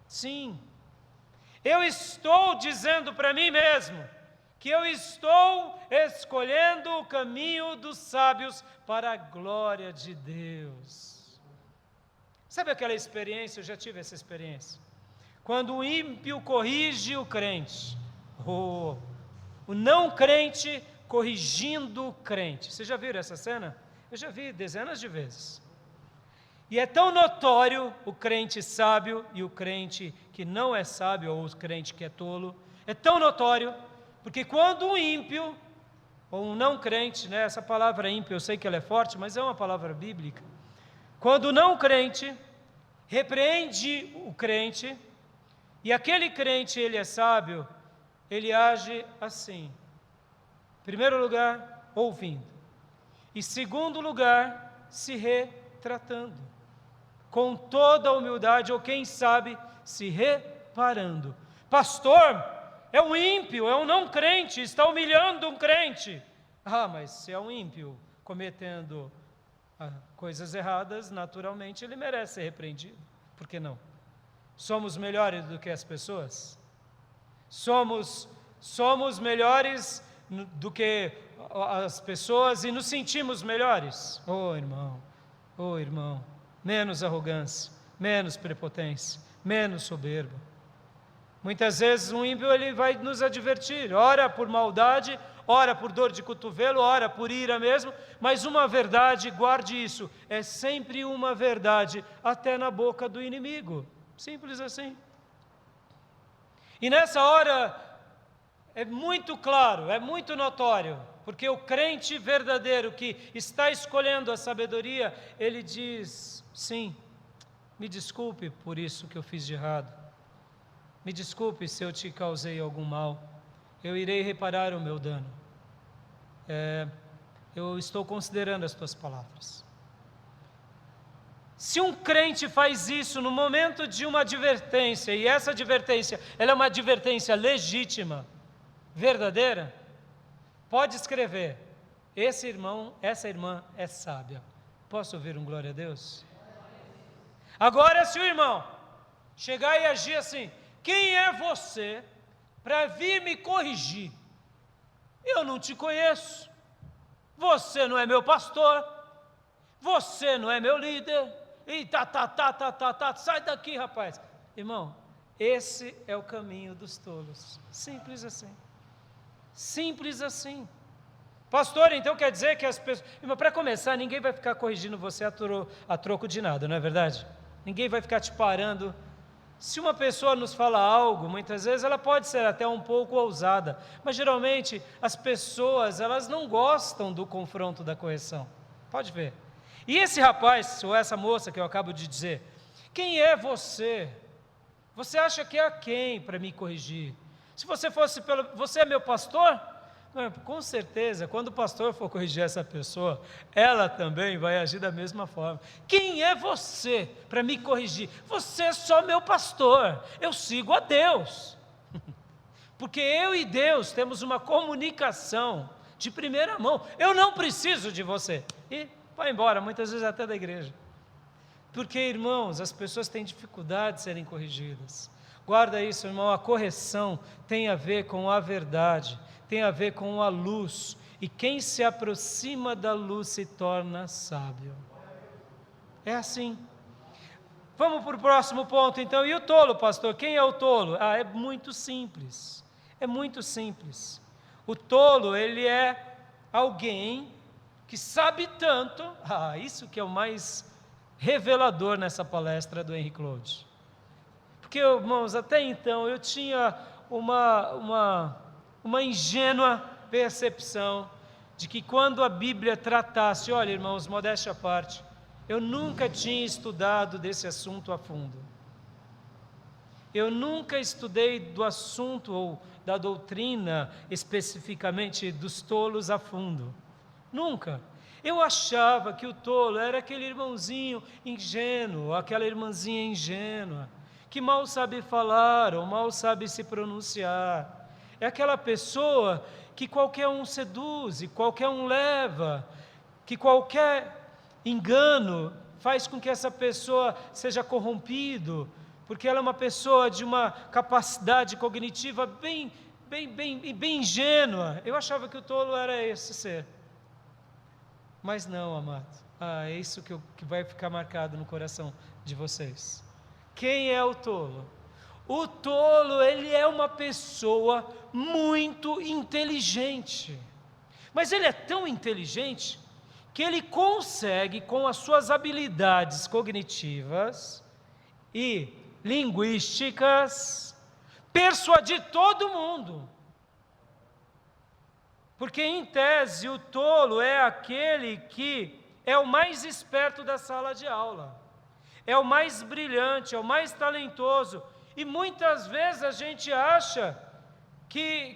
sim. Eu estou dizendo para mim mesmo que eu estou escolhendo o caminho dos sábios para a glória de Deus. Sabe aquela experiência? Eu já tive essa experiência. Quando o ímpio corrige o crente, o não crente corrigindo o crente. Você já viu essa cena? Eu já vi dezenas de vezes. E é tão notório o crente sábio e o crente que não é sábio, ou o crente que é tolo. É tão notório, porque quando um ímpio, ou um não crente, né, essa palavra ímpio, eu sei que ela é forte, mas é uma palavra bíblica. Quando o não crente repreende o crente, e aquele crente, ele é sábio, ele age assim. Em primeiro lugar, ouvindo. E segundo lugar, se retratando. Com toda a humildade, ou quem sabe, se reparando. Pastor, é um ímpio, é um não crente, está humilhando um crente. Ah, mas se é um ímpio cometendo coisas erradas, naturalmente ele merece ser repreendido. Por que não? Somos melhores do que as pessoas? Somos melhores do que as pessoas e nos sentimos melhores? Oh irmão, menos arrogância, menos prepotência, menos soberba. Muitas vezes um ímpio ele vai nos advertir, ora por maldade, ora por dor de cotovelo, ora por ira mesmo, mas uma verdade, guarde isso, é sempre uma verdade, até na boca do inimigo, simples assim. E nessa hora, é muito claro, é muito notório, porque o crente verdadeiro que está escolhendo a sabedoria, ele diz, sim, me desculpe por isso que eu fiz de errado, me desculpe se eu te causei algum mal, eu irei reparar o meu dano, eu estou considerando as tuas palavras. Se um crente faz isso no momento de uma advertência, e essa advertência, ela é uma advertência legítima, verdadeira, pode escrever, esse irmão, essa irmã é sábia. Posso ouvir um glória a Deus? Agora, se o irmão chegar e agir assim, quem é você para vir me corrigir? Eu não te conheço, você não é meu pastor, você não é meu líder, e sai daqui, rapaz. Irmão, esse é o caminho dos tolos, simples assim. Simples assim. Pastor, então quer dizer que as pessoas... Para começar, ninguém vai ficar corrigindo você a troco de nada, não é verdade? Ninguém vai ficar te parando. Se uma pessoa nos fala algo, muitas vezes ela pode ser até um pouco ousada, mas geralmente as pessoas, elas não gostam do confronto, da correção. Pode ver. E esse rapaz, ou essa moça que eu acabo de dizer, quem é você? Você acha que é quem para me corrigir? Se você fosse você é meu pastor? Com certeza, quando o pastor for corrigir essa pessoa, ela também vai agir da mesma forma. Quem é você para me corrigir? Você é só meu pastor, eu sigo a Deus. Porque eu e Deus temos uma comunicação de primeira mão. Eu não preciso de você. E vai embora, muitas vezes até da igreja. Porque, irmãos, as pessoas têm dificuldade de serem corrigidas. Guarda isso, irmão, a correção tem a ver com a verdade, tem a ver com a luz, e quem se aproxima da luz se torna sábio. É assim. Vamos para o próximo ponto, então. E o tolo, pastor? Quem é o tolo? É muito simples. É muito simples. O tolo, ele é alguém que sabe tanto, isso que é o mais revelador nessa palestra do Henry Claude. Porque, irmãos, até então eu tinha uma ingênua percepção de que quando a Bíblia tratasse, olha, irmãos, modéstia à parte, eu nunca tinha estudado desse assunto a fundo. Eu nunca estudei do assunto ou da doutrina, especificamente dos tolos a fundo. Nunca. Eu achava que o tolo era aquele irmãozinho ingênuo, aquela irmãzinha ingênua, que mal sabe falar ou mal sabe se pronunciar. É aquela pessoa que qualquer um seduz, qualquer um leva, que qualquer engano faz com que essa pessoa seja corrompido, porque ela é uma pessoa de uma capacidade cognitiva bem ingênua. Eu achava que o tolo era esse ser. Mas não, amado. É isso que vai ficar marcado no coração de vocês. Quem é o tolo? O tolo, ele é uma pessoa muito inteligente. Mas ele é tão inteligente que ele consegue, com as suas habilidades cognitivas e linguísticas, persuadir todo mundo. Porque, em tese, o tolo é aquele que é o mais esperto da sala de aula, é o mais brilhante, é o mais talentoso, e muitas vezes a gente acha que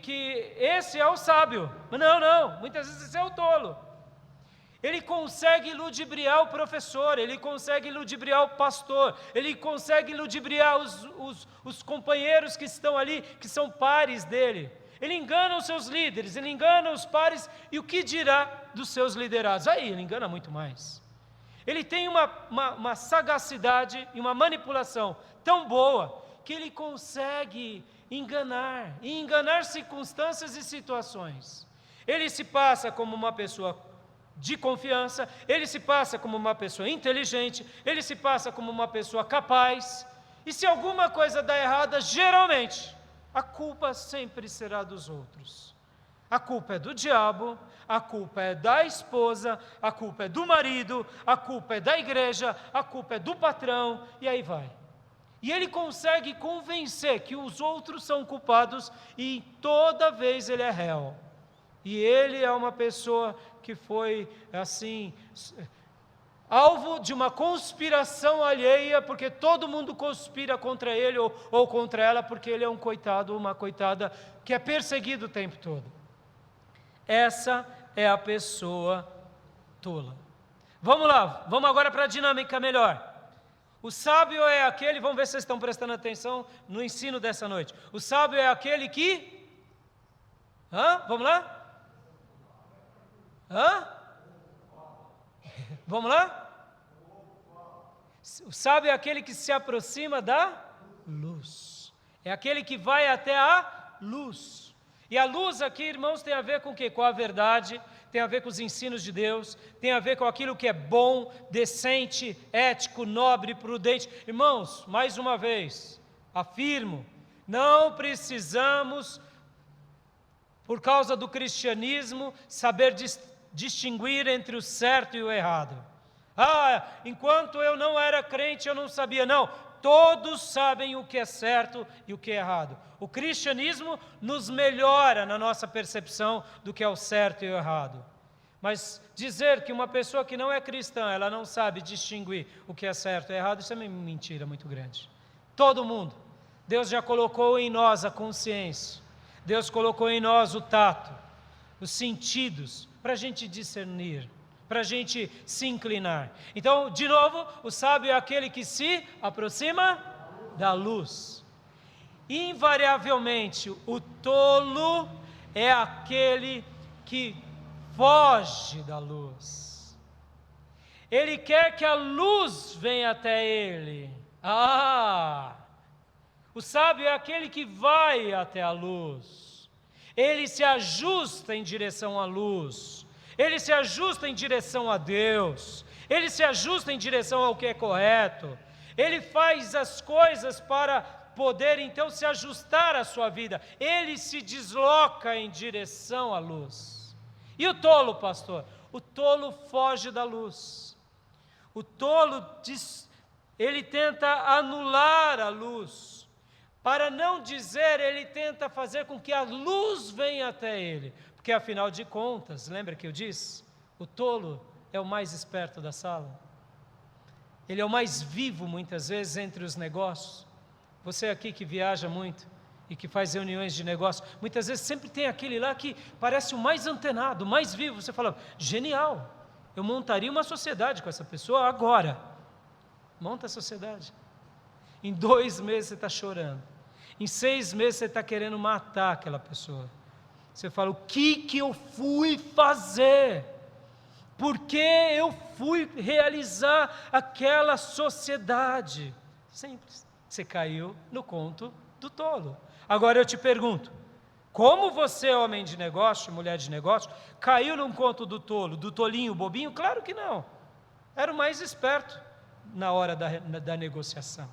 esse é o sábio. Não, muitas vezes esse é o tolo. Ele consegue ludibriar o professor, ele consegue ludibriar o pastor, ele consegue ludibriar os companheiros que estão ali, que são pares dele. Ele engana os seus líderes, ele engana os pares, e o que dirá dos seus liderados? Aí, ele engana muito mais. Ele tem uma sagacidade e uma manipulação tão boa, que ele consegue enganar circunstâncias e situações. Ele se passa como uma pessoa de confiança, ele se passa como uma pessoa inteligente, ele se passa como uma pessoa capaz, e se alguma coisa dá errada, geralmente, a culpa sempre será dos outros. A culpa é do diabo, a culpa é da esposa, a culpa é do marido, a culpa é da igreja, a culpa é do patrão, e aí vai. E ele consegue convencer que os outros são culpados, e toda vez ele é réu. E ele é uma pessoa que foi, assim, alvo de uma conspiração alheia, porque todo mundo conspira contra ele ou contra ela, porque ele é um coitado ou uma coitada que é perseguido o tempo todo. Essa é a pessoa tola. Vamos lá, vamos agora para a dinâmica melhor. O sábio é aquele, vamos ver se vocês estão prestando atenção no ensino dessa noite. O sábio é aquele que... Vamos lá? Vamos lá? O sábio é aquele que se aproxima da luz. É aquele que vai até a luz. E a luz aqui, irmãos, tem a ver com o quê? Com a verdade, tem a ver com os ensinos de Deus, tem a ver com aquilo que é bom, decente, ético, nobre, prudente. Irmãos, mais uma vez, afirmo, não precisamos, por causa do cristianismo, saber distinguir entre o certo e o errado. Enquanto eu não era crente, eu não sabia. Não, todos sabem o que é certo e o que é errado. O cristianismo nos melhora na nossa percepção do que é o certo e o errado. Mas dizer que uma pessoa que não é cristã, ela não sabe distinguir o que é certo e errado, isso é uma mentira muito grande. Todo mundo. Deus já colocou em nós a consciência. Deus colocou em nós o tato, os sentidos, para a gente discernir, para a gente se inclinar. Então, de novo, o sábio é aquele que se aproxima da luz. Invariavelmente, o tolo é aquele que foge da luz. Ele quer que a luz venha até ele. O sábio é aquele que vai até a luz. Ele se ajusta em direção à luz. Ele se ajusta em direção a Deus. Ele se ajusta em direção ao que é correto. Ele faz as coisas para poder então se ajustar à sua vida. Ele se desloca em direção à luz. E o tolo, pastor? O tolo foge da luz. O tolo ele tenta anular a luz. Para não dizer, ele tenta fazer com que a luz venha até ele. Porque afinal de contas, lembra que eu disse? O tolo é o mais esperto da sala. Ele é o mais vivo muitas vezes entre os negócios. Você aqui que viaja muito e que faz reuniões de negócio, muitas vezes sempre tem aquele lá que parece o mais antenado, o mais vivo. Você fala, genial, eu montaria uma sociedade com essa pessoa agora. Monta a sociedade. Em 2 meses você está chorando. Em 6 meses você está querendo matar aquela pessoa. Você fala, o que eu fui fazer? Por que eu fui realizar aquela sociedade? Simples. Você caiu no conto do tolo. Agora eu te pergunto, como você, homem de negócio, mulher de negócio, caiu num conto do tolo, do tolinho, bobinho? Claro que não. Era o mais esperto. na hora da negociação,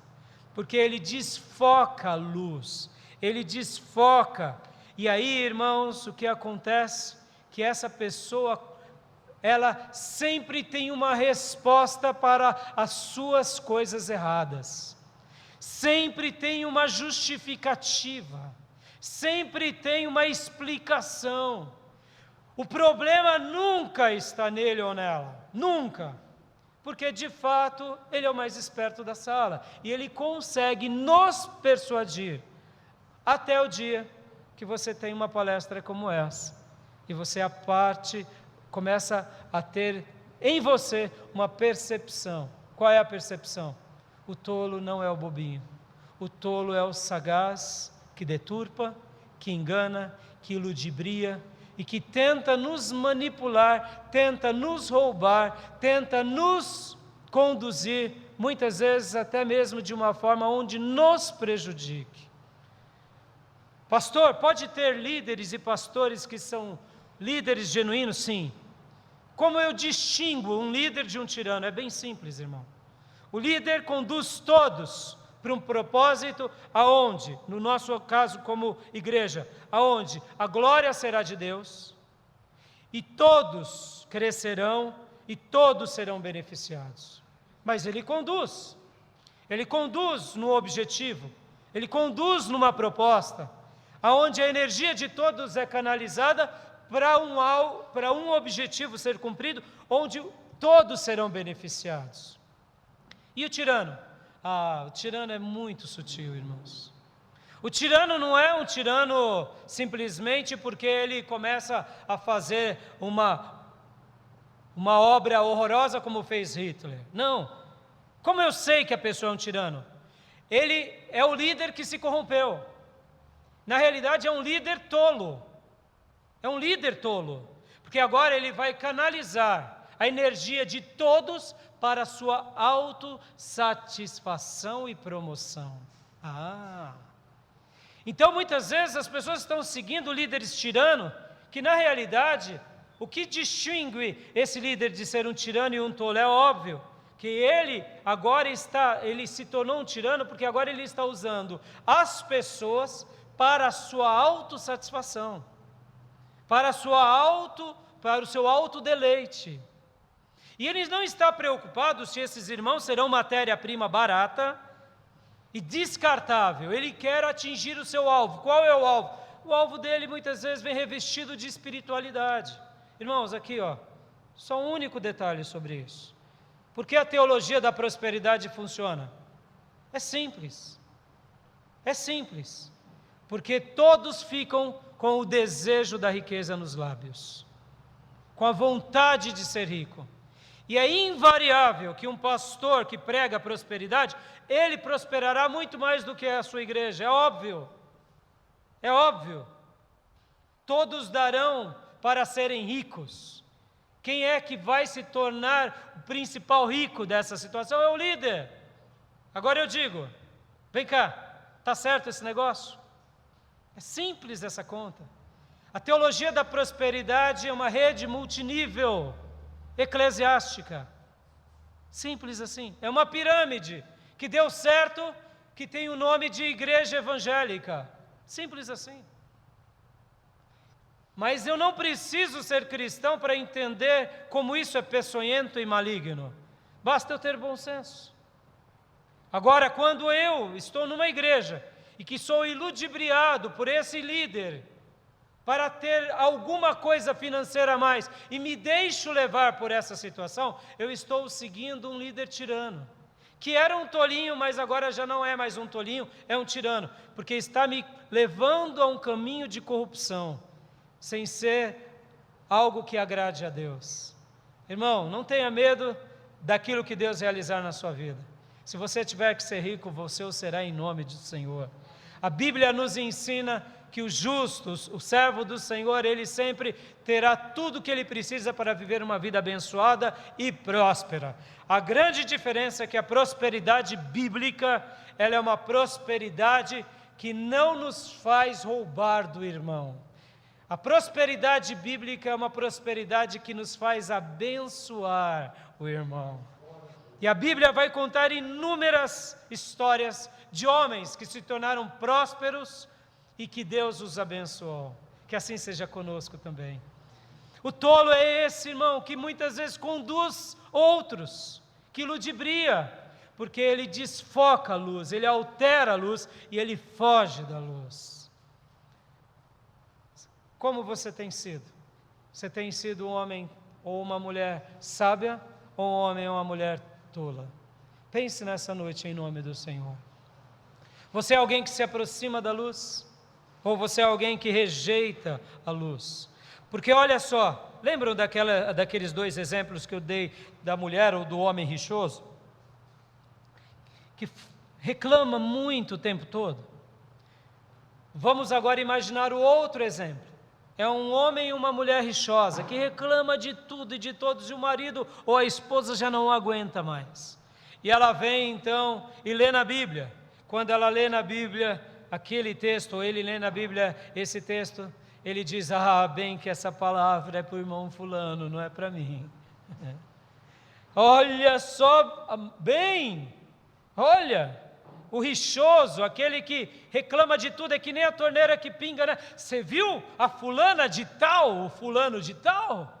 porque ele desfoca a luz, ele desfoca, e aí, irmãos, o que acontece? Que essa pessoa, ela sempre tem uma resposta para as suas coisas erradas, sempre tem uma justificativa, sempre tem uma explicação. O problema nunca está nele ou nela, nunca, porque de fato ele é o mais esperto da sala, e ele consegue nos persuadir, até o dia que você tem uma palestra como essa, e você começa a ter em você uma percepção. Qual é a percepção? O tolo não é o bobinho, o tolo é o sagaz, que deturpa, que engana, que ludibria, e que tenta nos manipular, tenta nos roubar, tenta nos conduzir, muitas vezes até mesmo de uma forma onde nos prejudique. Pastor, pode ter líderes e pastores que são líderes genuínos? Sim. Como eu distingo um líder de um tirano? É bem simples, irmão. O líder conduz todos para um propósito aonde, no nosso caso como igreja, aonde a glória será de Deus, e todos crescerão e todos serão beneficiados. Mas ele conduz no objetivo, ele conduz numa proposta, aonde a energia de todos é canalizada para um objetivo ser cumprido, onde todos serão beneficiados. E o tirano? O tirano é muito sutil, irmãos. O tirano não é um tirano simplesmente porque ele começa a fazer uma obra horrorosa como fez Hitler. Não. Como eu sei que a pessoa é um tirano? Ele é o líder que se corrompeu. Na realidade é um líder tolo. É um líder tolo. Porque agora ele vai canalizar a energia de todos para a sua autossatisfação e promoção. Então muitas vezes as pessoas estão seguindo líderes tiranos, que na realidade, o que distingue esse líder de ser um tirano e um tolo é óbvio, que ele se tornou um tirano porque agora ele está usando as pessoas para a sua autossatisfação, para o seu autodeleite. E ele não está preocupado se esses irmãos serão matéria-prima barata e descartável. Ele quer atingir o seu alvo. Qual é o alvo? O alvo dele muitas vezes vem revestido de espiritualidade. Irmãos, aqui só um único detalhe sobre isso. Por que a teologia da prosperidade funciona? É simples. É simples. Porque todos ficam com o desejo da riqueza nos lábios, com a vontade de ser rico. E é invariável que um pastor que prega a prosperidade, ele prosperará muito mais do que a sua igreja, é óbvio. É óbvio. Todos darão para serem ricos. Quem é que vai se tornar o principal rico dessa situação? É o líder. Agora eu digo, vem cá, está certo esse negócio? É simples essa conta. A teologia da prosperidade é uma rede multinível, eclesiástica. Simples assim. É uma pirâmide que deu certo, que tem o nome de igreja evangélica. Simples assim. Mas eu não preciso ser cristão para entender como isso é peçonhento e maligno. Basta eu ter bom senso. Agora, quando eu estou numa igreja e que sou iludibriado por esse líder para ter alguma coisa financeira a mais e me deixo levar por essa situação, eu estou seguindo um líder tirano, que era um tolinho, mas agora já não é mais um tolinho, é um tirano, porque está me levando a um caminho de corrupção, sem ser algo que agrade a Deus. Irmão, não tenha medo daquilo que Deus realizar na sua vida. Se você tiver que ser rico, você o será em nome do Senhor. A Bíblia nos ensina que o justo, o servo do Senhor, ele sempre terá tudo o que ele precisa para viver uma vida abençoada e próspera. A grande diferença é que a prosperidade bíblica, ela é uma prosperidade que não nos faz roubar do irmão. A prosperidade bíblica é uma prosperidade que nos faz abençoar o irmão. E a Bíblia vai contar inúmeras histórias de homens que se tornaram prósperos e que Deus os abençoou. Que assim seja conosco também. O tolo é esse, irmão, que muitas vezes conduz outros, que ludibria, porque ele desfoca a luz, ele altera a luz e ele foge da luz. Como você tem sido? Você tem sido um homem ou uma mulher sábia, ou um homem ou uma mulher tola? Pense nessa noite em nome do Senhor. Você é alguém que se aproxima da luz? Ou você é alguém que rejeita a luz? Porque olha só, lembram daqueles 2 exemplos que eu dei da mulher ou do homem rixoso? Que reclama muito o tempo todo. Vamos agora imaginar o outro exemplo. É um homem e uma mulher rixosa, que reclama de tudo e de todos, e o marido ou a esposa já não aguenta mais. E ela vem então e lê na Bíblia. Quando ela lê na Bíblia aquele texto, ou ele lê na Bíblia esse texto, ele diz: bem que essa palavra é para o irmão fulano, não é para mim. Olha só, bem, olha, o rixoso, aquele que reclama de tudo, é que nem a torneira que pinga, né? Você viu a fulana de tal, o fulano de tal?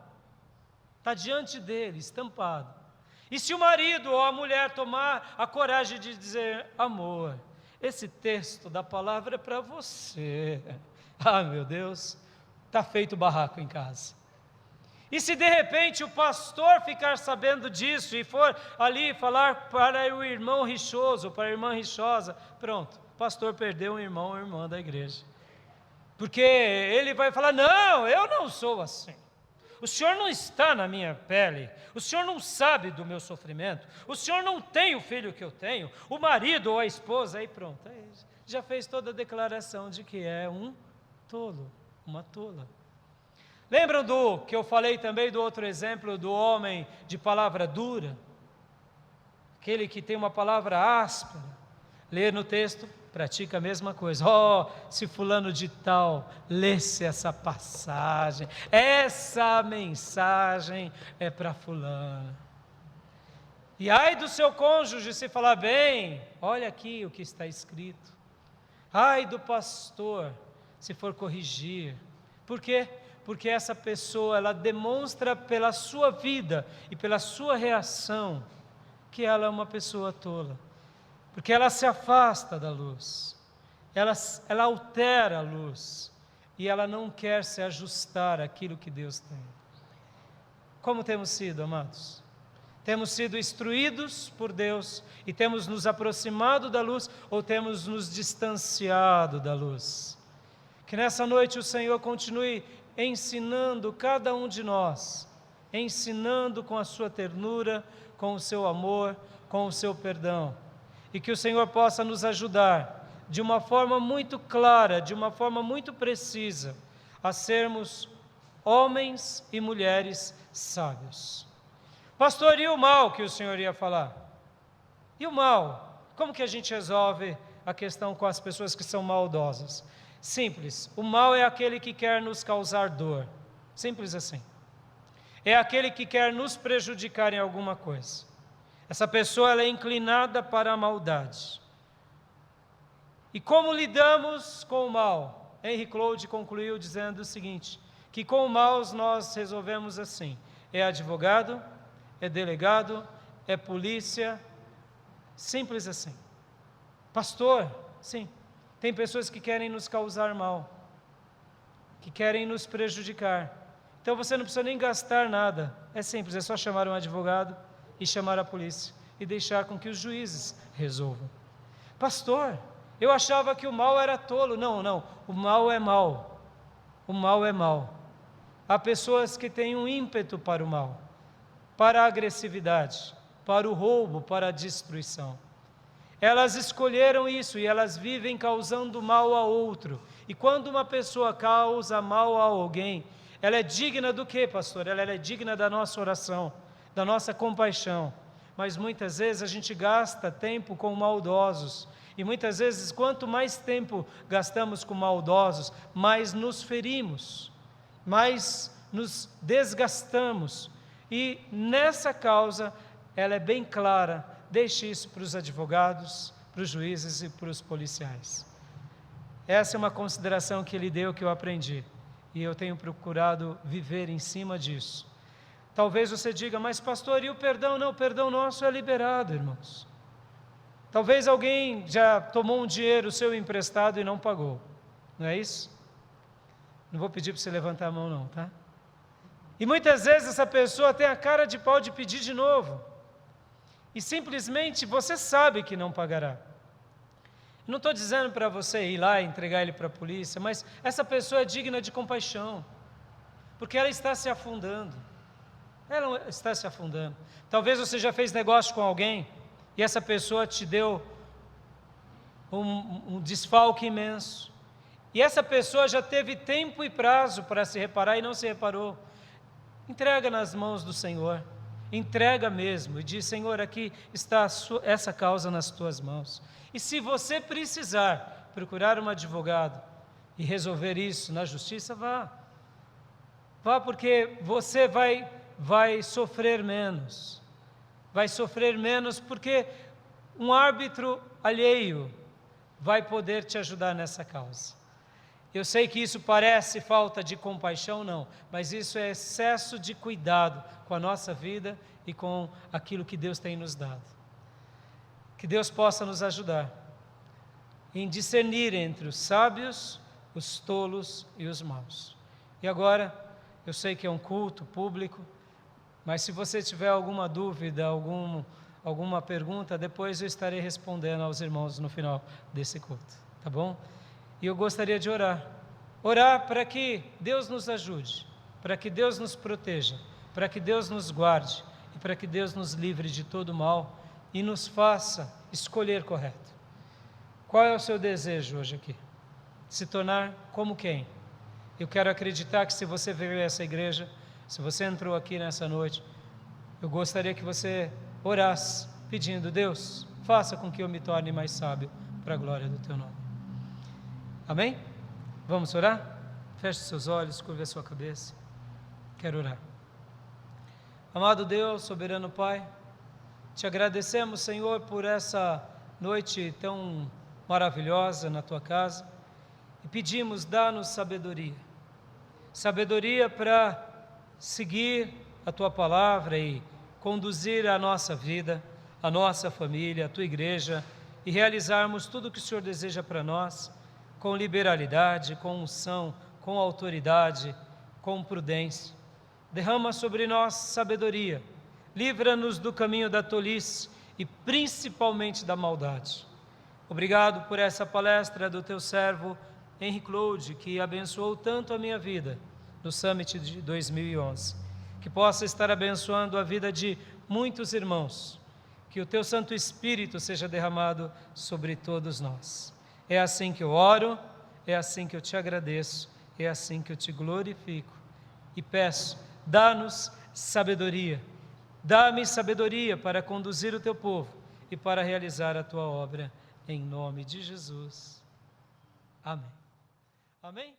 Está diante dele, estampado. E se o marido ou a mulher tomar a coragem de dizer: amor, esse texto da palavra é para você. Meu Deus, está feito barraco em casa. E se de repente o pastor ficar sabendo disso e for ali falar para o irmão rixoso, para a irmã rixosa, pronto, o pastor perdeu um irmão ou irmã da igreja. Porque ele vai falar: não, eu não sou assim. O senhor não está na minha pele, o senhor não sabe do meu sofrimento, o senhor não tem o filho que eu tenho, o marido ou a esposa, aí pronto, aí já fez toda a declaração de que é um tolo, uma tola. Lembram do que eu falei também do outro exemplo do homem de palavra dura? Aquele que tem uma palavra áspera, lê no texto, pratica a mesma coisa. Se fulano de tal lesse essa passagem, essa mensagem é para fulano. E ai do seu cônjuge se falar: bem, olha aqui o que está escrito. Ai do pastor se for corrigir. Por quê? Porque essa pessoa, ela demonstra pela sua vida e pela sua reação que ela é uma pessoa tola. Porque ela se afasta da luz, ela altera a luz, e ela não quer se ajustar àquilo que Deus tem. Como temos sido, amados? Temos sido instruídos por Deus, e temos nos aproximado da luz, ou temos nos distanciado da luz? Que nessa noite o Senhor continue ensinando cada um de nós, ensinando com a sua ternura, com o seu amor, com o seu perdão. E que o Senhor possa nos ajudar, de uma forma muito clara, de uma forma muito precisa, a sermos homens e mulheres sábios. Pastor, e o mal que o Senhor ia falar? E o mal? Como que a gente resolve a questão com as pessoas que são maldosas? Simples, o mal é aquele que quer nos causar dor, simples assim. É aquele que quer nos prejudicar em alguma coisa. Essa pessoa, ela é inclinada para a maldade. E como lidamos com o mal? Henry Cloud concluiu dizendo o seguinte, que com o mal nós resolvemos assim: é advogado, é delegado, é polícia, simples assim. Pastor, sim, tem pessoas que querem nos causar mal, que querem nos prejudicar. Então você não precisa nem gastar nada, é simples, é só chamar um advogado e chamar a polícia e deixar com que os juízes resolvam. Pastor, eu achava que o mal era tolo. Não, o mal é mal. O mal é mal. Há pessoas que têm um ímpeto para o mal, para a agressividade, para o roubo, para a destruição. Elas escolheram isso e elas vivem causando mal a outro. E quando uma pessoa causa mal a alguém, ela é digna do quê, pastor? Ela é digna da nossa oração, da nossa compaixão. Mas muitas vezes a gente gasta tempo com maldosos, e muitas vezes quanto mais tempo gastamos com maldosos, mais nos ferimos, mais nos desgastamos, e nessa causa ela é bem clara. Deixe isso para os advogados, para os juízes e para os policiais. Essa é uma consideração que ele deu, que eu aprendi, e eu tenho procurado viver em cima disso. Talvez você diga, mas pastor, e o perdão? Não, o perdão nosso é liberado, irmãos. Talvez alguém já tomou um dinheiro seu emprestado e não pagou, não é isso? Não vou pedir para você levantar a mão não, tá? E muitas vezes essa pessoa tem a cara de pau de pedir de novo, e simplesmente você sabe que não pagará. Não estou dizendo para você ir lá e entregar ele para a polícia, mas essa pessoa é digna de compaixão, porque ela está se afundando. Ela está se afundando. Talvez você já fez negócio com alguém e essa pessoa te deu um desfalque imenso. E essa pessoa já teve tempo e prazo para se reparar e não se reparou. Entrega nas mãos do Senhor. Entrega mesmo e diz, Senhor, aqui está essa causa nas tuas mãos. E se você precisar procurar um advogado e resolver isso na justiça, vá. Vá, porque você vai sofrer menos. Vai sofrer menos porque um árbitro alheio vai poder te ajudar nessa causa. Eu sei que isso parece falta de compaixão, não, mas isso é excesso de cuidado com a nossa vida e com aquilo que Deus tem nos dado. Que Deus possa nos ajudar em discernir entre os sábios, os tolos e os maus. E agora, eu sei que é um culto público, mas se você tiver alguma dúvida, alguma pergunta, depois eu estarei respondendo aos irmãos no final desse culto, tá bom? E eu gostaria de orar para que Deus nos ajude, para que Deus nos proteja, para que Deus nos guarde e para que Deus nos livre de todo mal e nos faça escolher correto. Qual é o seu desejo hoje aqui? Se tornar como quem? Eu quero acreditar que se você veio a essa igreja, se você entrou aqui nessa noite, eu gostaria que você orasse, pedindo, Deus, faça com que eu me torne mais sábio para a glória do teu nome. Amém? Vamos orar? Feche seus olhos, curva a sua cabeça. Quero orar. Amado Deus, soberano Pai, te agradecemos, Senhor, por essa noite tão maravilhosa na tua casa e pedimos, dá-nos sabedoria. Sabedoria para seguir a tua palavra e conduzir a nossa vida, a nossa família, a tua igreja e realizarmos tudo o que o Senhor deseja para nós, com liberalidade, com unção, com autoridade, com prudência. Derrama sobre nós sabedoria, livra-nos do caminho da tolice e principalmente da maldade. Obrigado por essa palestra do teu servo Henry Claude, que abençoou tanto a minha vida no Summit de 2011. Que possa estar abençoando a vida de muitos irmãos. Que o teu Santo Espírito seja derramado sobre todos nós. É assim que eu oro, é assim que eu te agradeço, é assim que eu te glorifico. E peço, dá-nos sabedoria. Dá-me sabedoria para conduzir o teu povo e para realizar a tua obra. Em nome de Jesus. Amém. Amém?